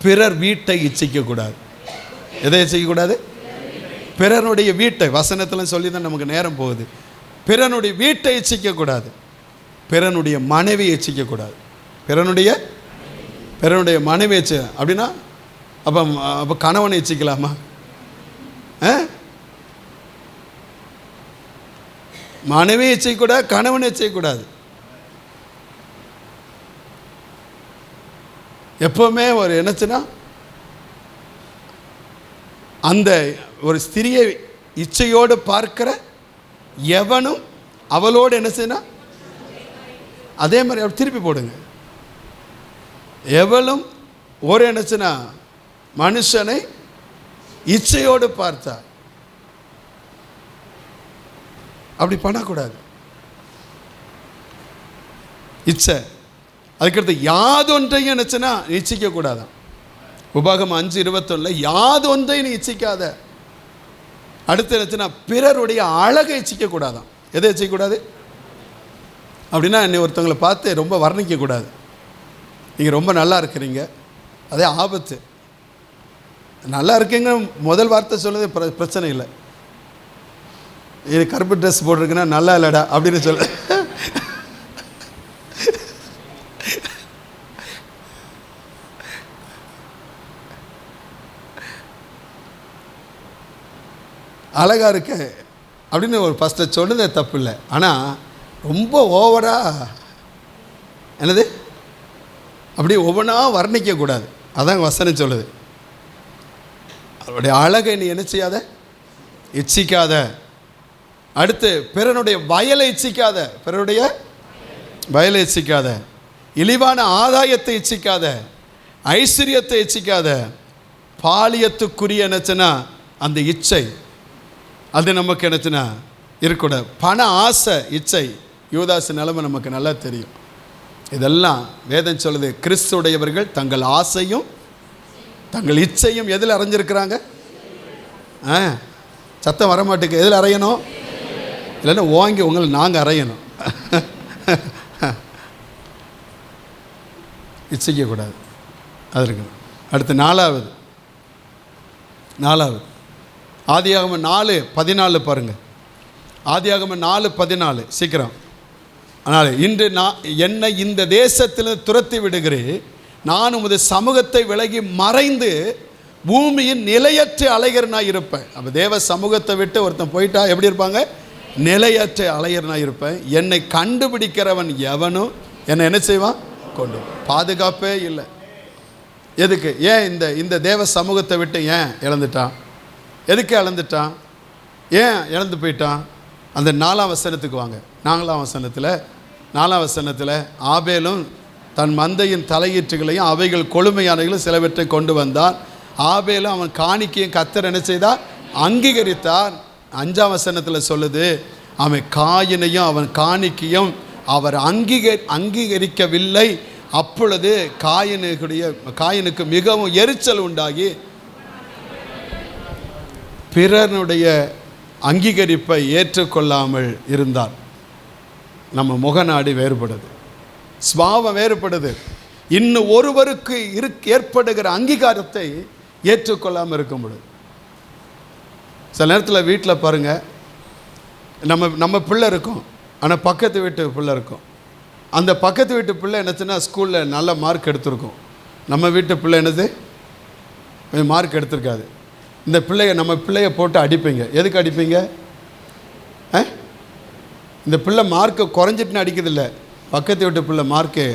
பிறர் வீட்டை இச்சிக்கக்கூடாது. எதை இச்சிக்கக்கூடாது? பிறனுடைய வீட்டை. வசனத்தில் சொல்லி தான் நமக்கு நேரம் போகுது. பிறனுடைய வீட்டை இச்சிக்கக்கூடாது, பிறனுடைய மனைவியை இச்சிக்கக்கூடாது. பிறனுடைய மனைவி இச்சு அப்படின்னா அப்போ கணவனை இச்சிக்கலாமா? மனைவி இச்சைக்கூடாது, கணவனை இச்சைக்கூடாது. எப்பவுமே ஒரு என்னச்சுன்னா அந்த ஒரு ஸ்திரியை இச்சையோடு பார்க்கிற எவனும் அவளோடு என்ன செய்யணும், அதே மாதிரி அவர் திருப்பி போடுங்க. எவளும் ஒரு என்னச்சுன்னா மனுஷனை இச்சையோடு பார்த்தார், அப்படி பண்ணக்கூடாது. இச்சை. அதுக்கடுத்து யாதொன்றையும் நினச்சுன்னா இச்சிக்க கூடாதான். உபாகமம் 5:21 யாதொன்றையும் நீ இச்சிக்காத. அடுத்து நினச்சுன்னா பிறருடைய அழகை இச்சிக்க கூடாதான். எதை இச்சிக்கக்கூடாது அப்படின்னா என்னை ஒருத்தவங்களை பார்த்து ரொம்ப வர்ணிக்கக்கூடாது. நீங்கள் ரொம்ப நல்லா இருக்கிறீங்க, அதே ஆபத்து. நல்லா இருக்கீங்க முதல் வார்த்தை சொல்லுறது பிரச்சனை இல்லை. இது கருப்பு ட்ரெஸ் போட்டிருக்குன்னா நல்லா இல்லைடா அப்படின்னு சொல்ல. அழகாக இருக்க அப்படின்னு ஒரு ஃபஸ்ட்டு சொன்னதே தப்பு இல்லை. ஆனால் ரொம்ப ஓவராக என்னது அப்படி ஒவ்வொன்றா வர்ணிக்கக்கூடாது. அதான் வசனம் சொல்லுது. அவருடைய அழகை நீ என்ன செய்யாத, இச்சிக்காத. அடுத்து பிறனுடைய வயலை இச்சிக்காத, பிறனுடைய வயலை இச்சிக்காத. இழிவான ஆதாயத்தை இச்சிக்காத, ஐஸ்வர்யத்தை இச்சிக்காத. பாலியத்துக்குரிய என்னச்சுன்னா அந்த இச்சை அது நமக்கு என்னச்சுன்னா இருக்கக்கூடாது. பண ஆசை, இச்சை. யூதாஸ் நிலைமை நமக்கு நல்லா தெரியும். இதெல்லாம் வேதம் சொல்லுது, கிறிஸ்துடையவர்கள் தங்கள் ஆசையும் தங்கள் இச்சையும் எதில் அறைஞ்சிருக்கிறாங்க? சத்தம் வரமாட்டுக்கு. எதில் அறையணும்? இல்லைன்னா ஓங்கி உங்களை நாங்கள் அறையணும். இச்சிக்கக்கூடாது, அது இருக்கணும். அடுத்து நாலாவது ஆதியாகமம் 4:14 பாருங்கள். ஆதியாகமம் 4:14 சீக்கிரம். ஆனால் இன்று என்னை இந்த தேசத்தில் துரத்தி விடுகிறேன், நான் உமது சமூகத்தை விலகி மறைந்து பூமியின் நிலையற்ற அலையர்னாக இருப்பேன். அப்போ தேவ சமூகத்தை விட்டு ஒருத்தன் போயிட்டா எப்படி இருப்பாங்க? நிலையற்ற அலையர்னாக இருப்பேன். என்னை கண்டுபிடிக்கிறவன் எவனும் என்னை என்ன செய்வான்? கொண்டு. பாதுகாப்பே இல்லை. எதுக்கு? ஏன் இந்த தேவ சமூகத்தை விட்டு ஏன் இழந்துட்டான்? எதுக்கு இழந்துட்டான்? ஏன் இழந்து போயிட்டான்? அந்த 4ஆம் வசனத்துக்கு வாங்க. 4ஆம் வசனத்தில் ஆபேலும் தன் மந்தையின் தலையீற்றுகளையும் அவைகள் கொழுமையானவைகளும் சிலவற்றை கொண்டு வந்தான். ஆபேலும் அவன் காணிக்கையும் கர்த்தர் என்ன செய்தார்? அங்கீகரித்தார். 5ஆம் வசனத்தில் சொல்லுது, அவன் காயினையும் அவன் காணிக்கையும் அவர் அங்கீகரிக்கவில்லை. அப்பொழுது காயினுக்கு மிகவும் எரிச்சல் உண்டாகி பிறனுடைய அங்கீகரிப்பை ஏற்றுக்கொள்ளாமல் இருந்தார். நம்ம முகநாடி வேறுபடுது, ஸ்வாவம் வேறுபடுது. இன்னும் ஒருவருக்கு ஏற்படுகிற அங்கீகாரத்தை ஏற்றுக்கொள்ளாமல் இருக்க முடியும். சில நேரத்தில் வீட்டில் பாருங்கள், நம்ம பிள்ளை இருக்கும், ஆனால் பக்கத்து வீட்டு பிள்ளை இருக்கும். அந்த பக்கத்து வீட்டு பிள்ளை என்னச்சுன்னா ஸ்கூலில் நல்ல மார்க் எடுத்திருக்கும். நம்ம வீட்டு பிள்ளை என்னது மார்க் எடுத்திருக்காது. இந்த நம்ம பிள்ளைய போட்டு அடிப்பீங்க. எதுக்கு அடிப்பீங்க? இந்த பிள்ளை மார்க்கு குறைஞ்சிட்டுன்னு அடிக்கிறதில்ல. பக்கத்து வீட்டு பிள்ளை மார்க்கு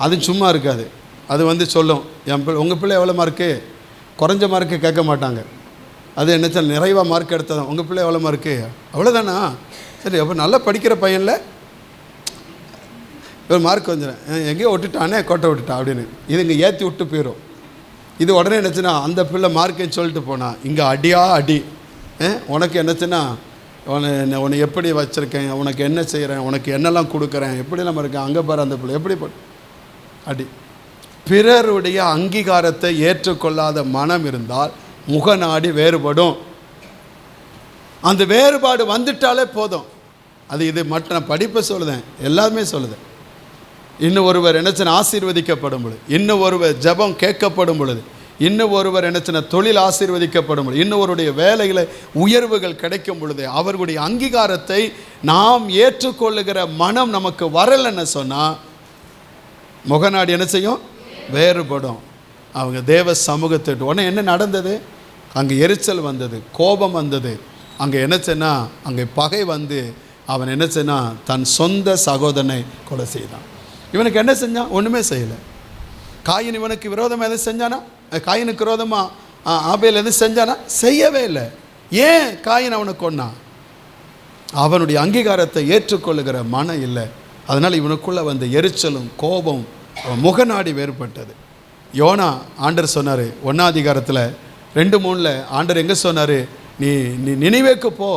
அது சும்மா இருக்காது. அது சொல்லும், உங்கள் பிள்ளை எவ்வளோ மார்க்கு, குறைஞ்ச மார்க்கு கேட்க மாட்டாங்க. அது என்னச்சா நிறைவாக மார்க் எடுத்ததான். உங்கள் பிள்ளை எவ்வளோ மார்க்கு, அவ்வளோதானா, சரி அப்போ நல்லா படிக்கிற பையனில் ஒரு மார்க் வந்துடும், எங்கேயோ விட்டுட்டானே கோட்டை விட்டுட்டான் அப்படின்னு இதுங்க ஏற்றி விட்டு போயிடும். இது உடனே என்னச்சுன்னா அந்த பிள்ளை மார்க்குன்னு சொல்லிட்டு போனால் இங்கே அடி உனக்கு என்னச்சுன்னா உன்னை எப்படி வச்சுருக்கேன், உனக்கு என்ன செய்கிறேன், உனக்கு என்னெல்லாம் கொடுக்குறேன், எப்படிலாம் இருக்கேன், அங்கே பாரு அந்த பிள்ளை எப்படி அடி. பிறருடைய அங்கீகாரத்தை ஏற்றுக்கொள்ளாத மனம் இருந்தால் முகநாடி வேறுபடும். அந்த வேறுபாடு வந்துட்டாலே போதும். இது மட்டும் நான் படிப்பை சொல்லுதேன், எல்லாருமே சொல்லுதேன். இன்னும் ஒருவர் என்னச்சுன்னா ஆசீர்வதிக்கப்படும் பொழுது, இன்னும் ஒருவர் ஜெபம் கேட்கப்படும் பொழுது, இன்னும் ஒருவர் என்னச்சுன்னா தொழில் ஆசீர்வதிக்கப்படும் பொழுது, இன்னொருடைய வேலைகளை உயர்வுகள் கிடைக்கும் பொழுது, அவர்களுடைய அங்கீகாரத்தை நாம் ஏற்றுக்கொள்ளுகிற மனம் நமக்கு வரலைன்னு சொன்னால் முகநாடி என்ன செய்யும்? வேறுபடும். அவங்க தேவ சமூகத்தை உடனே என்ன நடந்தது? அங்கே எரிச்சல் வந்தது, கோபம் வந்தது. அங்கே என்னச்சுன்னா அங்கே பகை வந்து அவன் என்னச்சுன்னா தன் சொந்த சகோதரனை கொலை செய்தான். இவனுக்கு என்ன செஞ்சான்? ஒன்றுமே செய்யலை. காயின் இவனுக்கு விரோதமாக எதுவும் செஞ்சானா? காயினுக்கு விரோதமாக ஆபேல் எதுவும் செஞ்சானா? செய்யவே இல்லை. ஏன் காயின் அவனை கொன்னான்? அவனுடைய அங்கீகாரத்தை ஏற்றுக்கொள்ளுகிற மனம் இல்லை. அதனால் இவனுக்குள்ளே வந்த எரிச்சலும் கோபம் முகநாடி வேறுபட்டது. யோனா ஆண்டர் சொன்னார் 1ஆம் அதிகாரத்தில் 2:3 ஆண்டர் எங்கே சொன்னார்? நீ நினிவேக்கு போ,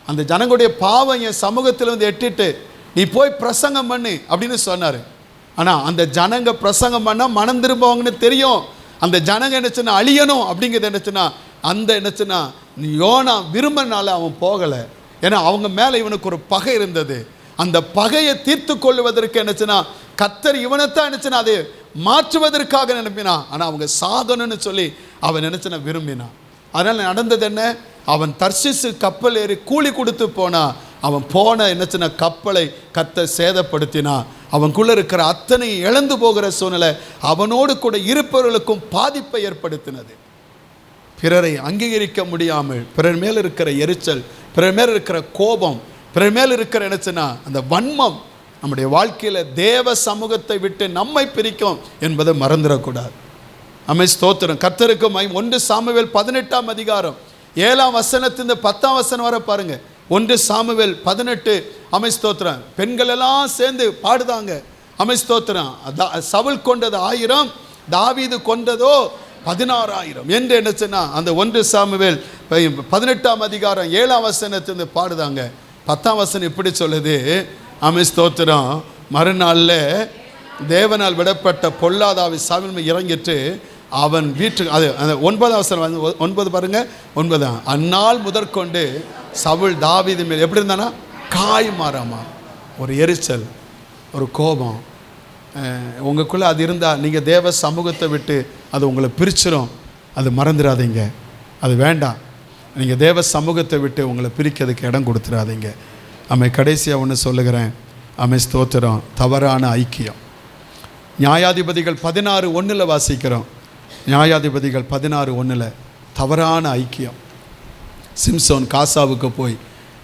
அந்த ஜனங்களுடைய பாவம் என் சமூகத்தில் வந்து எட்டிட்டு நீ போய் பிரசங்கம் பண்ணு அப்படின்னு சொன்னார். ஆனால் அந்த ஜனங்க பிரசங்கம் பண்ணால் மனம் திரும்புவாங்கன்னு தெரியும். அந்த ஜனங்க என்னச்சுன்னா அழியணும் அப்படிங்கிறது என்னச்சுன்னா என்னச்சுன்னா யோனா விரும்பினால அவன் போகலை. ஏன்னா அவங்க மேலே இவனுக்கு ஒரு பகை இருந்தது. அந்த பகையை தீர்த்து கொள்வதற்கு என்னச்சுன்னா கர்த்தர் இவனைத்தான் என்னச்சுன்னா அது மாற்றுவதற்காக நினைப்பினான். ஆனால் அவங்க சாகணும்னு சொல்லி அவன் நினைச்சுனா விரும்பினான். அதனால் நடந்தது என்ன? அவன் தர்சிசு கப்பல் ஏறி கூலி கொடுத்து போனான். அவன் போன என்னச்சுன்னா கப்பலை கர்த்தர் சேதப்படுத்தினான். அவனுக்குள்ளே இருக்கிற அத்தனை இழந்து போகிற சூழ்நிலை அவனோடு கூட இருப்பவர்களுக்கும் பாதிப்பை ஏற்படுத்தினது. பிறரை அங்கீகரிக்க முடியாமல் பிறர் மேல் இருக்கிற எரிச்சல், பிறர் மேல் இருக்கிற கோபம், பிறர் மேல் இருக்கிற என்னச்சுன்னா அந்த வன்மம் நம்முடைய வாழ்க்கையில் தேவ சமூகத்தை விட்டு நம்மை பிரிக்கும் என்பதை மறந்துடக்கூடாது. அமை ஸ்தோத்திரம். கர்த்தருக்கு மகிமை. 1 சாமுவேல் 18ஆம் அதிகாரம் 7ஆம் வசனத்திலிருந்து 10ஆம் வசனம் வரை பாருங்க. 1 சாமுவேல் 18. அமை ஸ்தோத்திரம். பெண்கள் எல்லாம் சேர்ந்து பாடுதாங்க. அமை ஸ்தோத்திரம். சவுல் கொண்டது 1000, தாவீது கொண்டதோ 16000 என்று என்னச்சுன்னா அந்த 1 சாமுவேல் 18ஆம் அதிகாரம் 7ஆம் வசனத்திலிருந்து பாடுதாங்க. 10ஆம் வசனம் இப்படி சொல்லுது. அமை ஸ்தோத்திரம். மறுநாளில் தேவனால் விடப்பட்ட பொல்லாதாவி சவுல் இறங்கிட்டு அவன் வீட்டுக்கு அது அந்த 9ஆம் வசனம் 9 பாருங்க. 9 அந்நாள் முதற்கொண்டு சவுல் தாவீது மேல் எப்படி இருந்தானா காய் மாறாமா ஒரு எரிச்சல், ஒரு கோபம் உங்களுக்குள்ளே அது இருந்தால் நீங்கள் தேவ சமூகத்தை விட்டு அது உங்களை பிரிச்சிடும். அது மறந்துடாதீங்க, அது வேண்டாம். நீங்கள் தேவ சமூகத்தை விட்டு உங்களை பிரிக்கிறதுக்கு இடம் கொடுத்துடாதீங்க. அமை கடைசியாக ஒன்று சொல்லுகிறேன். அமை ஸ்தோத்திரம். தவறான ஐக்கியம். நியாயாதிபதிகள் 16:1 வாசிக்கிறோம். நியாயாதிபதிகள் 16:1 தவறான ஐக்கியம். சிம்சோன் காசாவுக்கு போய்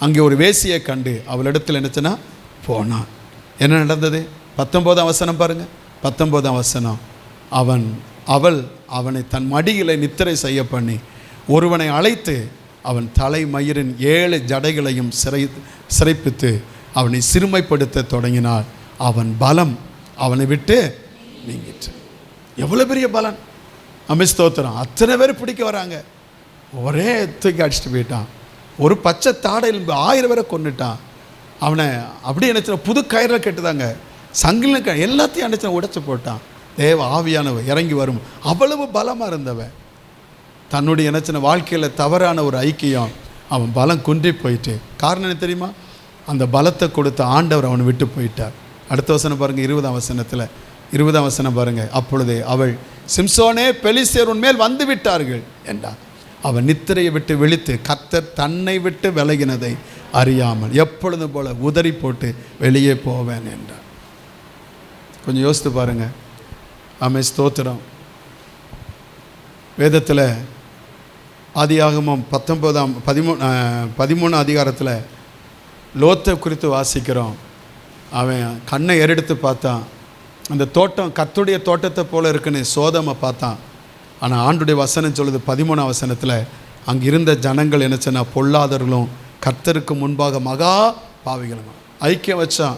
அங்கே ஒரு வேசியை கண்டு அவளிடத்தில் என்னச்சுன்னா போனான். என்ன நடந்தது? 19ஆம் வசனம் பாருங்கள். 19ஆம் வசனம். அவள் அவனை தன் மடியில் நித்திரை செய்ய பண்ணி ஒருவனை அழைத்து அவன் தலைமயிரின் 7 ஜடைகளையும் சிறைப்பித்து அவனை சிறுமைப்படுத்த தொடங்கினார். அவன் பலம் அவனை விட்டு நீங்கிற்று. எவ்வளோ பெரிய பலன்! ஸ்தோத்திரம். அத்தனை பேர் பிடிக்க வராங்க, ஒரே தூக்கி அடிச்சுட்டு போயிட்டான். ஒரு பச்சை தாடையில் 1000 பேரை கொண்டுட்டான். அவனை அப்படியே நினச்ச புது கயிறில் கட்டுதாங்க, சங்கில எல்லாத்தையும் அடிச்சு உடைச்சு போட்டான். தேவ ஆவியானவன் இறங்கி வரும். அவ்வளவு பலமாக இருந்தவன் தன்னுடைய நினச்சின வாழ்க்கையில் தவறான ஒரு ஐக்கியம், அவன் பலம் குன்றி போயிட்டு. காரணம் என்ன தெரியுமா? அந்த பலத்தை கொடுத்த ஆண்டவர் அவனை விட்டு போயிட்டார். அடுத்த வசனம் பாருங்கள், 20ஆம் வசனத்தில் 20ஆம் வசனம் பாருங்கள். அப்பொழுது அவள், சிம்சோனே, பெலிஸ்தேர் உன்மேல் வந்து விட்டார்கள் என்றார். அவன் நித்திரையை விட்டு விழித்து கர்த்தர் தன்னை விட்டு விலகினதை அறியாமல் எப்பொழுதும் போல உதறி போட்டு வெளியே போவேன் என்றார். கொஞ்சம் யோசித்து பாருங்கள். ஸ்தோத்திரம். வேதத்தில் ஆதியாகமம் 13 அதிகாரத்தில் லோத்தை குறித்து வாசிக்கிறோம். அவன் கண்ணை ஏறெடுத்து பார்த்தான். அந்த தோட்டம் கர்த்தருடைய தோட்டத்தை போல இருக்குன்னு சோதமை பார்த்தான். ஆனால் ஆண்டுடைய வசனம் சொல்லுது 13ஆம் வசனத்தில், அங்கே இருந்த ஜனங்கள் என்னச்சுன்னா பொல்லாதவர்களும் கர்த்தருக்கு முன்பாக மகா பாவிகளும். ஐக்கியம் வச்சான்.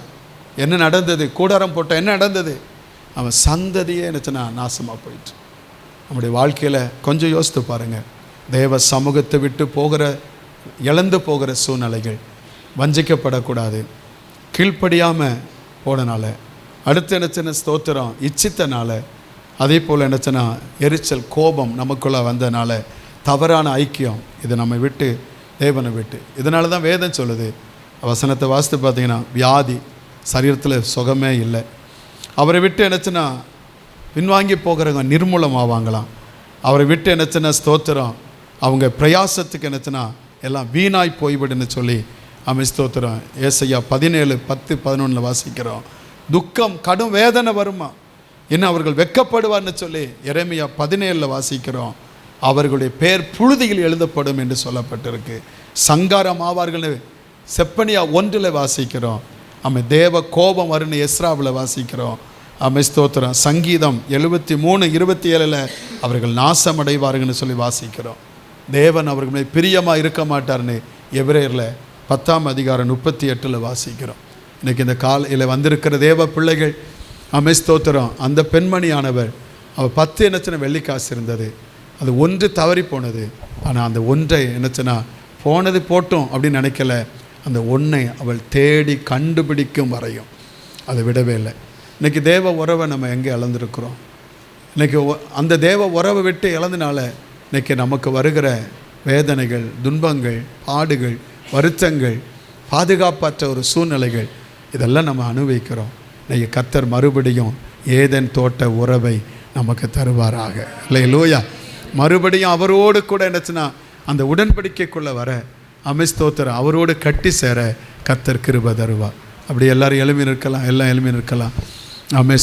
என்ன நடந்தது? கூடாரம் போட்டான். என்ன நடந்தது? அவன் சந்ததியே என்னச்சுன்னா நாசமாக போயிட்டு. நம்முடைய வாழ்க்கையில் கொஞ்சம் யோசித்து பாருங்கள். தேவ சமூகத்தை விட்டு இழந்து போகிற சூழ்நிலைகள், வஞ்சிக்கப்படக்கூடாது, கீழ்ப்படியாமல் போனனால, அடுத்து என்னச்சுன்னா ஸ்தோத்திரம் இச்சித்தனால, அதே போல் என்னச்சுன்னா எரிச்சல் கோபம் நமக்குள்ளே வந்தனால, தவறான ஐக்கியம், இது நம்ம விட்டு தேவனை விட்டு. இதனால தான் வேதம் சொல்லுது, வசனத்தை வாசித்து பார்த்தீங்கன்னா, வியாதி, சரீரத்தில் சுகமே இல்லை. அவரை விட்டு என்னச்சுன்னா பின்வாங்கி போகிறவங்க நிர்மூலம் ஆவாங்களாம். அவரை விட்டு என்னச்சுன்னா ஸ்தோத்திரம் அவங்க பிரயாசத்துக்கு என்னச்சுன்னா எல்லாம் வீணாய் போய்விடுன்னு சொல்லி ஸ்தோத்திரம். ஏசையா 17:10-11 வாசிக்கிறோம். துக்கம் கடும் வேதனை வருமா, என்ன அவர்கள் வெட்கப்படுவார்னு சொல்லி எரேமியா 17 வாசிக்கிறோம். அவர்களுடைய பேர் புழுதியில் எழுதப்படும் என்று சொல்லப்பட்டிருக்கு. சங்காரம் ஆவார்கள் செப்பனியா 1 வாசிக்கிறோம். தேவ கோபம் வரும்னு எஸ்ராவில் வாசிக்கிறோம். ஸ்தோத்திரம். சங்கீதம் 73:27 அவர்கள் நாசமடைவார்கள்னு சொல்லி வாசிக்கிறோம். தேவன் அவர்கள் மேல் பிரியமாக இருக்க மாட்டார்னு எபிரேயரில் 10ஆம் அதிகாரம் 38 வாசிக்கிறோம். இன்றைக்கி இந்த காலையில் வந்திருக்கிற தேவ பிள்ளைகள் ஸ்தோத்திரம். அந்த பெண்மணியானவர் அவள் 10 என்னச்சுன்னா வெள்ளிக்காசு இருந்தது, அது 1 தவறி போனது. ஆனால் அந்த 1 என்னச்சுன்னா போனது போட்டோம் அப்படின்னு நினைக்கல, அந்த 1 அவள் தேடி கண்டுபிடிக்கும் வரையும் அதை விடவே இல்லை. இன்றைக்கி தேவ உறவை நம்ம எங்கே இழந்திருக்கிறோம்? இன்றைக்கி அந்த தேவ உறவை விட்டு இழந்தனால இன்றைக்கி நமக்கு வருகிற வேதனைகள், துன்பங்கள், பாடுகள், வருத்தங்கள், பாதுகாப்பற்ற ஒரு சூழ்நிலைகள், இதெல்லாம் நம்ம அனுபவிக்கிறோம். இன்றைக்கி கர்த்தர் மறுபடியும் ஏதேன் தோட்ட உறவை நமக்கு தருவாராக. அல்லேலூயா. மறுபடியும் அவரோடு கூட என்னச்சுன்னா அந்த உடன்படிக்கைக்குள்ளே வர ஸ்தோத்திரம் அவரோடு கட்டி சேர கர்த்தர் கிருபை தருவார். அப்படி எல்லாரும் எழுப்பி நிற்கலாம், எல்லாம் எழுப்பி நிற்கலாம்.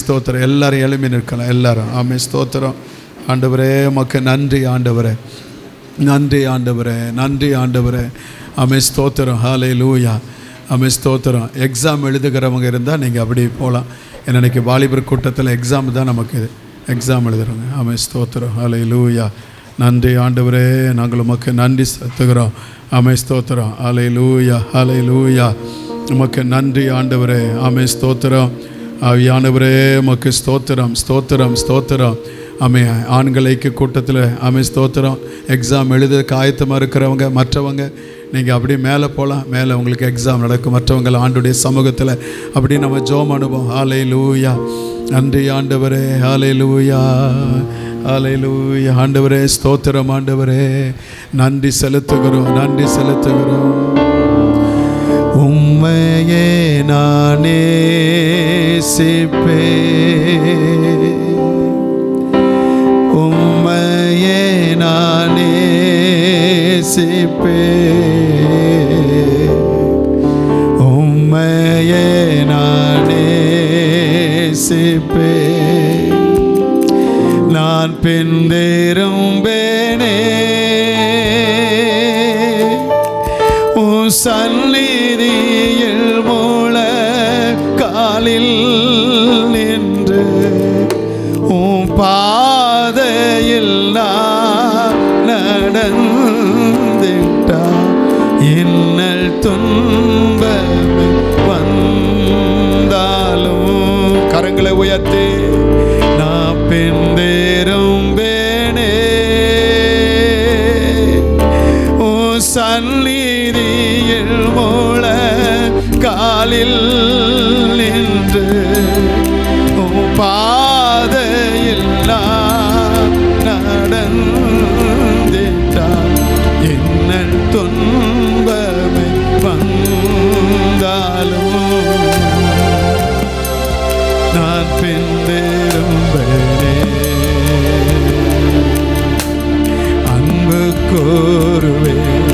ஸ்தோத்திரம். எல்லாரும் எழுப்பி நிற்கலாம், எல்லாரும். ஸ்தோத்திரம். ஆண்டவரே உமக்கு நன்றி ஆண்டவரே, நன்றி ஆண்டவரே, நன்றி ஆண்டவரே. ஸ்தோத்திரம். ஹல்லேலூயா. ஸ்தோத்திரம். எக்ஸாம் எழுதுகிறவங்க இருந்தால் நீங்கள் அப்படி போகலாம். ஏன்னா இன்றைக்கி வாலிபர் கூட்டத்தில் எக்ஸாம் தான் நமக்கு எக்ஸாம் எழுதுகிறோங்க. ஸ்தோத்திரம். ஹல்லேலூயா. நன்றி ஆண்டவரே, நாங்கள் உமக்கு நன்றி செலுத்துகிறோம். ஸ்தோத்திரம். ஹல்லேலூயா, ஹல்லேலூயா. உமக்கு நன்றி ஆண்டவரே. ஸ்தோத்திரம். ஆவியானவரே உமக்கு ஸ்தோத்திரம், ஸ்தோத்திரம், ஸ்தோத்திரம். ஆண்கள் ஐக்கிய கூட்டத்தில் ஸ்தோத்திரம். எக்ஸாம் எழுத ஆயத்தமாக இருக்கிறவங்க, மற்றவங்க நீங்கள் அப்படியே மேலே போகலாம். மேலே உங்களுக்கு எக்ஸாம் நடக்கும். மற்றவங்க ஆண்டுடைய சமூகத்தில் அப்படி நம்ம ஜோம் அனுபவம். ஹல்லேலூயா. நன்றி ஆண்டவரே. ஹல்லேலூயா, ஹல்லேலூயா. ஆண்டவரே ஸ்தோத்திரம். ஆண்டவரே நன்றி செலுத்துகிறோம், நன்றி செலுத்துகிறோம். உம்மையே நானே நேசிப்பே, உம்மையே நானே நேசிப்பே, உம்மையே நானே நேசிப்பே. நான் பின்திரும்பேனே உன் சந்நிதியில் முழங்காலில் நின்று உன் பாதையில் நான் நடந்திட்டார். இன்னல் துன்பம் வந்தாலும் கரங்களை உயர்த்தி நான் பின்தேரும்பேனே. ஓ சந்நிதியில் மூல காலில் நின்று பாதையில் நடந்திட்டார். இன்னல் துன்பமே வந்தாலும் நான் பின்தேரும்பேனே. அன்பு கூறுவேன்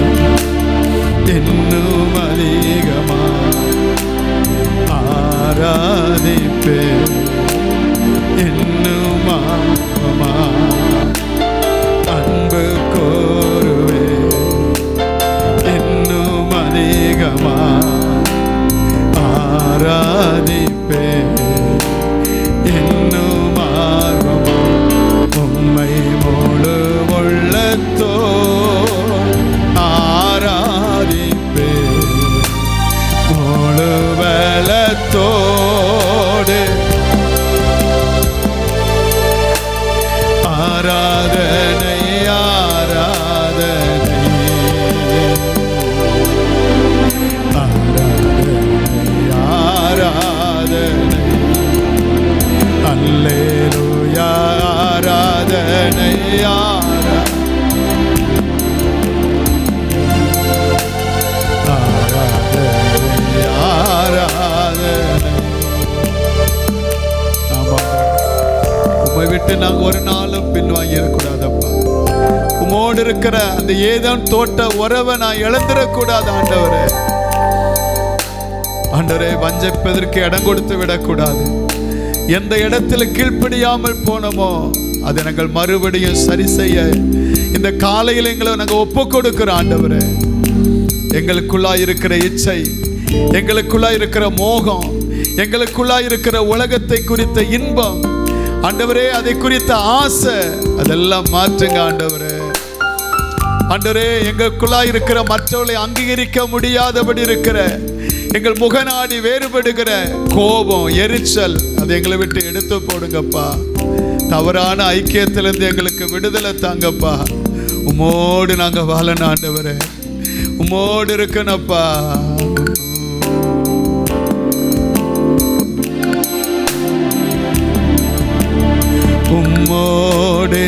இன்னும் அதிகமா ஆராதிப்பேன் இன்னும் ஆமா. அன்பு கூறுவேன் இன்னும் அதிகமா ஆராதிப்பேன் இன்னும் ஆர்வமா. உம்மை முழு உள்ளத்தோ ஆராதிப்பேன் முழு பலத்தோடு. ஆராதனை ஆராதனை ஆராதனை அல்லேலூயா. ஆராதனை ஆராதனை ஆராதனை. உம்மை விட்டு நாங்கள் ஒரு நாளும் பின்வாங்கி இருக்கக்கூடாதப்பா. உம்மோடு இருக்கிற அந்த ஏதேனும் தோட்ட உறவை நான் இழந்துடக்கூடாது ஆண்டவரே. ஆண்டவரே, வஞ்சிப்பதற்கு இடம் கொடுத்து விடக்கூடாது. எந்த இடத்துல கீழ்ப்படியாமல் போனோமோ அதை நாங்கள் மறுபடியும் சரி செய்ய இந்த காலையில் எங்களை நாங்கள் ஒப்பு கொடுக்கிறோம் ஆண்டவரே. எங்களுக்குள்ளாய் இருக்கிற இச்சை, எங்களுக்குள்ளாய் இருக்கிற மோகம், எங்களுக்குள்ளாய் இருக்கிற உலகத்தை குறித்த இன்பம் ஆண்டவரே, அதை குறித்த ஆசை அதெல்லாம் மாற்றுங்க ஆண்டவரே. ஆண்டவரே, எங்களுக்குள்ளாய் இருக்கிற மற்றவர்களை அங்கீகரிக்க முடியாதபடி இருக்கிற எங்கள் முகநாடி வேறுபடுகிற கோபம், எரிச்சல் அதை எங்களை விட்டு எடுத்து போடுங்கப்பா. தவறான ஐக்கியத்திலிருந்து எங்களுக்கு விடுதலை தாங்கப்பா. உம்மோடு நாங்கள் வாழணும் ஆண்டவரே, உம்மோடு இருக்கணும்ப்பா. உம்மோடு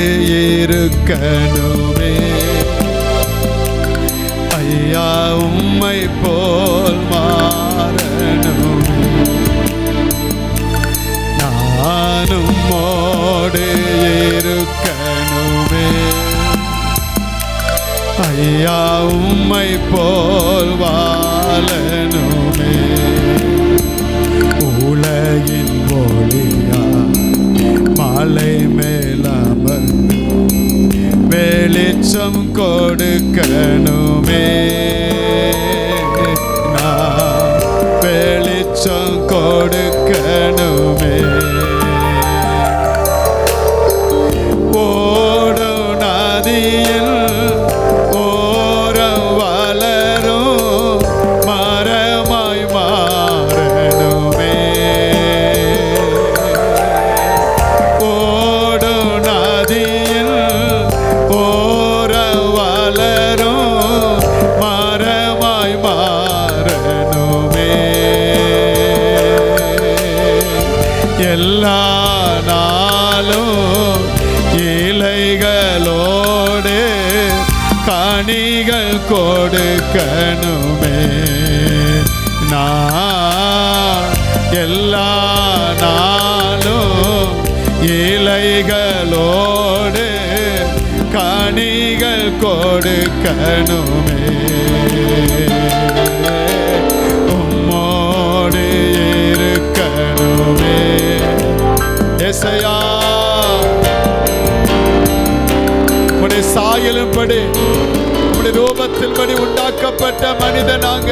இருக்கணுமே ஐயா, உம்மை போல் மாறணுமே. நானும் உம்மோடு இருக்கணுமே ஐயா, உம்மை போல் வாழணுமே. உலகின் ஒளியா மலை மேலமர்ந்து வெளிச்சம் கொடுக்கணுமே. நான் வெளிச்சம் கொடுக்கணுமே. ஓடும் நதியில் ஓரம் வளரும் மரமாய் மாறணுமே. ஓடும் நதியில் ஓரம் வளரும் மரமாய் மாறணுமே. எல்லா நாளும் இலைகளோடு கனிகள் கொடுக்கணுமே. நான் எல்லா நாளும் இலைகளோடு கனிகள் கொடுக்கணுமே. உம்மோடு இருக்கணுமே. ஏசையா, உம்முடைய சாயலின்படி உம்முடைய ரூபத்தின்படி உண்டாக்கப்பட்ட மனிதனாக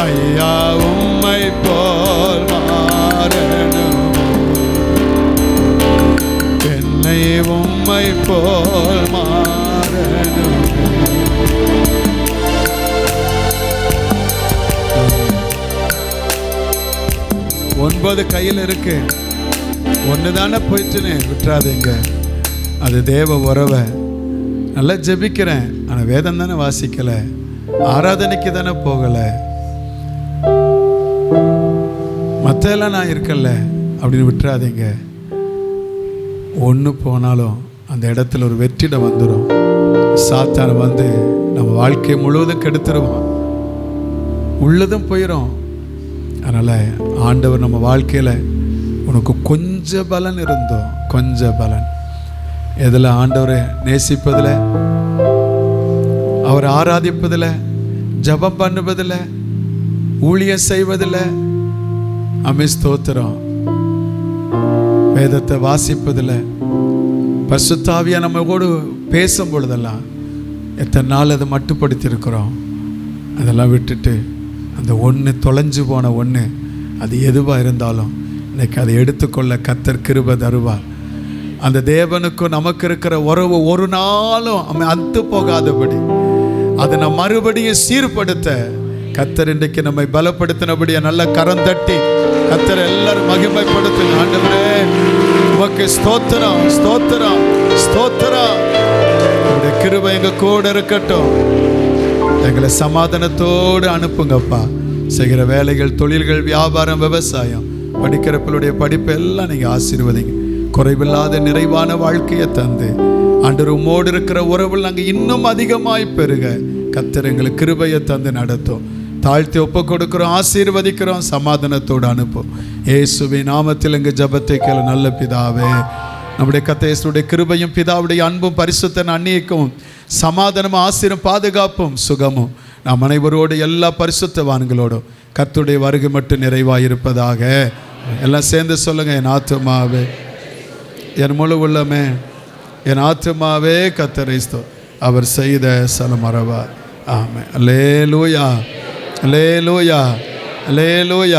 ஐயா, உம்மை போல் மாறணும். என்னை உம்மை போல் மாறணும். 9 கையில் இருக்கு, ஒன்று தானே போயிட்டுன்னு விட்டுறாதீங்க. அது தேவ உறவை. நல்லா ஜெபிக்கிறேன், ஆனால் வேதம் தானே வாசிக்கலை, ஆராதனைக்கு தானே போகலை, மற்றெல்லாம் நான் இருக்கல அப்படின்னு விட்டுறாதீங்க. ஒன்று போனாலும் அந்த இடத்துல ஒரு வெற்றிடம் வந்துடும். சாத்தானை வந்து நம்ம வாழ்க்கையை முழுவதும் கெடுத்துருவோம், உள்ளதும் போயிடும். அதனால் ஆண்டவர் நம்ம வாழ்க்கையில் உனக்கு கொஞ்சம் பலன் இருந்தோம், கொஞ்சம் பலன் எதில்? ஆண்டவரை நேசிப்பதில், அவர் ஆராதிப்பதில், ஜபம் பண்ணுவதில், ஊழியம் செய்வதில், ஸ்தோத்திரம், வேதத்தை வாசிப்பதில், பரிசுத்த ஆவியா நம்ம கூட பேசும் பொழுதெல்லாம் எத்தனை நாள் அதை மட்டுப்படுத்தி இருக்கிறோம். அதெல்லாம் விட்டுட்டு அந்த ஒன்று தொலைஞ்சு போன ஒன்று, அது எதுவாக இருந்தாலும் இன்னைக்கு அதை எடுத்துக்கொள்ள கர்த்தர் கிருபை தருவார். அந்த தேவனுக்கும் நமக்கு இருக்கிற உறவு ஒரு நாளும் அத்து போகாதபடி அதை நம்ம மறுபடியும் சீர்படுத்த கர்த்தர் இன்றைக்கு நம்மை பலப்படுத்தினபடியா நல்ல கரம் தட்டி கர்த்தர் எல்லாரும் மகிமைப்படுத்துங்க. ஆண்டவரே உமக்கு ஸ்தோத்திரம், ஸ்தோத்திரம், ஸ்தோத்திரம். உங்களுடைய கிருபை எங்க கூட இருக்கட்டும். எங்களை சமாதானத்தோடு அனுப்புங்கப்பா. செய்கிற வேலைகள், தொழில்கள், வியாபாரம், விவசாயம், படிக்கிற பிள்ளைடைய படிப்பு எல்லாம் நீங்கள் ஆசீர்வதிங்க. குறைவில்லாத நிறைவான வாழ்க்கையை தந்து ஆண்டவர் உம்மோடு இருக்கிற உறவில் நாங்கள் இன்னும் அதிகமாய் பெருக கர்த்தர் எங்களுக்கு கிருபையை தந்து நடத்தும். தாழ்த்தி ஒப்பு கொடுக்கிறோம், ஆசீர்வதிக்கிறோம், சமாதானத்தோடு அனுப்பும். இயேசுவின் நாமத்தில் எங்கள் ஜபத்தை கேளு நல்ல பிதாவே. நம்முடைய கர்த்தருடைய கிருபையும் பிதாவுடைய அன்பும் பரிசுத்த அந்நியக்கும் சமாதானமும் ஆசீரும் பாதுகாப்பும் சுகமும் நாம் அனைவரோடு எல்லா பரிசுத்தவான்களோடும் கர்த்தருடைய வருகை மட்டும் நிறைவாயிருப்பதாக. எல்லாம் சேர்ந்து சொல்லுங்க. என் ஆத்துமாவே, என் முழு உள்ளமே, என் ஆத்துமாவே கர்த்தரை அவர் செய்த சலமரவார். ஆமென். அல்லேலூயா, அல்லேலூயா, அல்லேலூயா.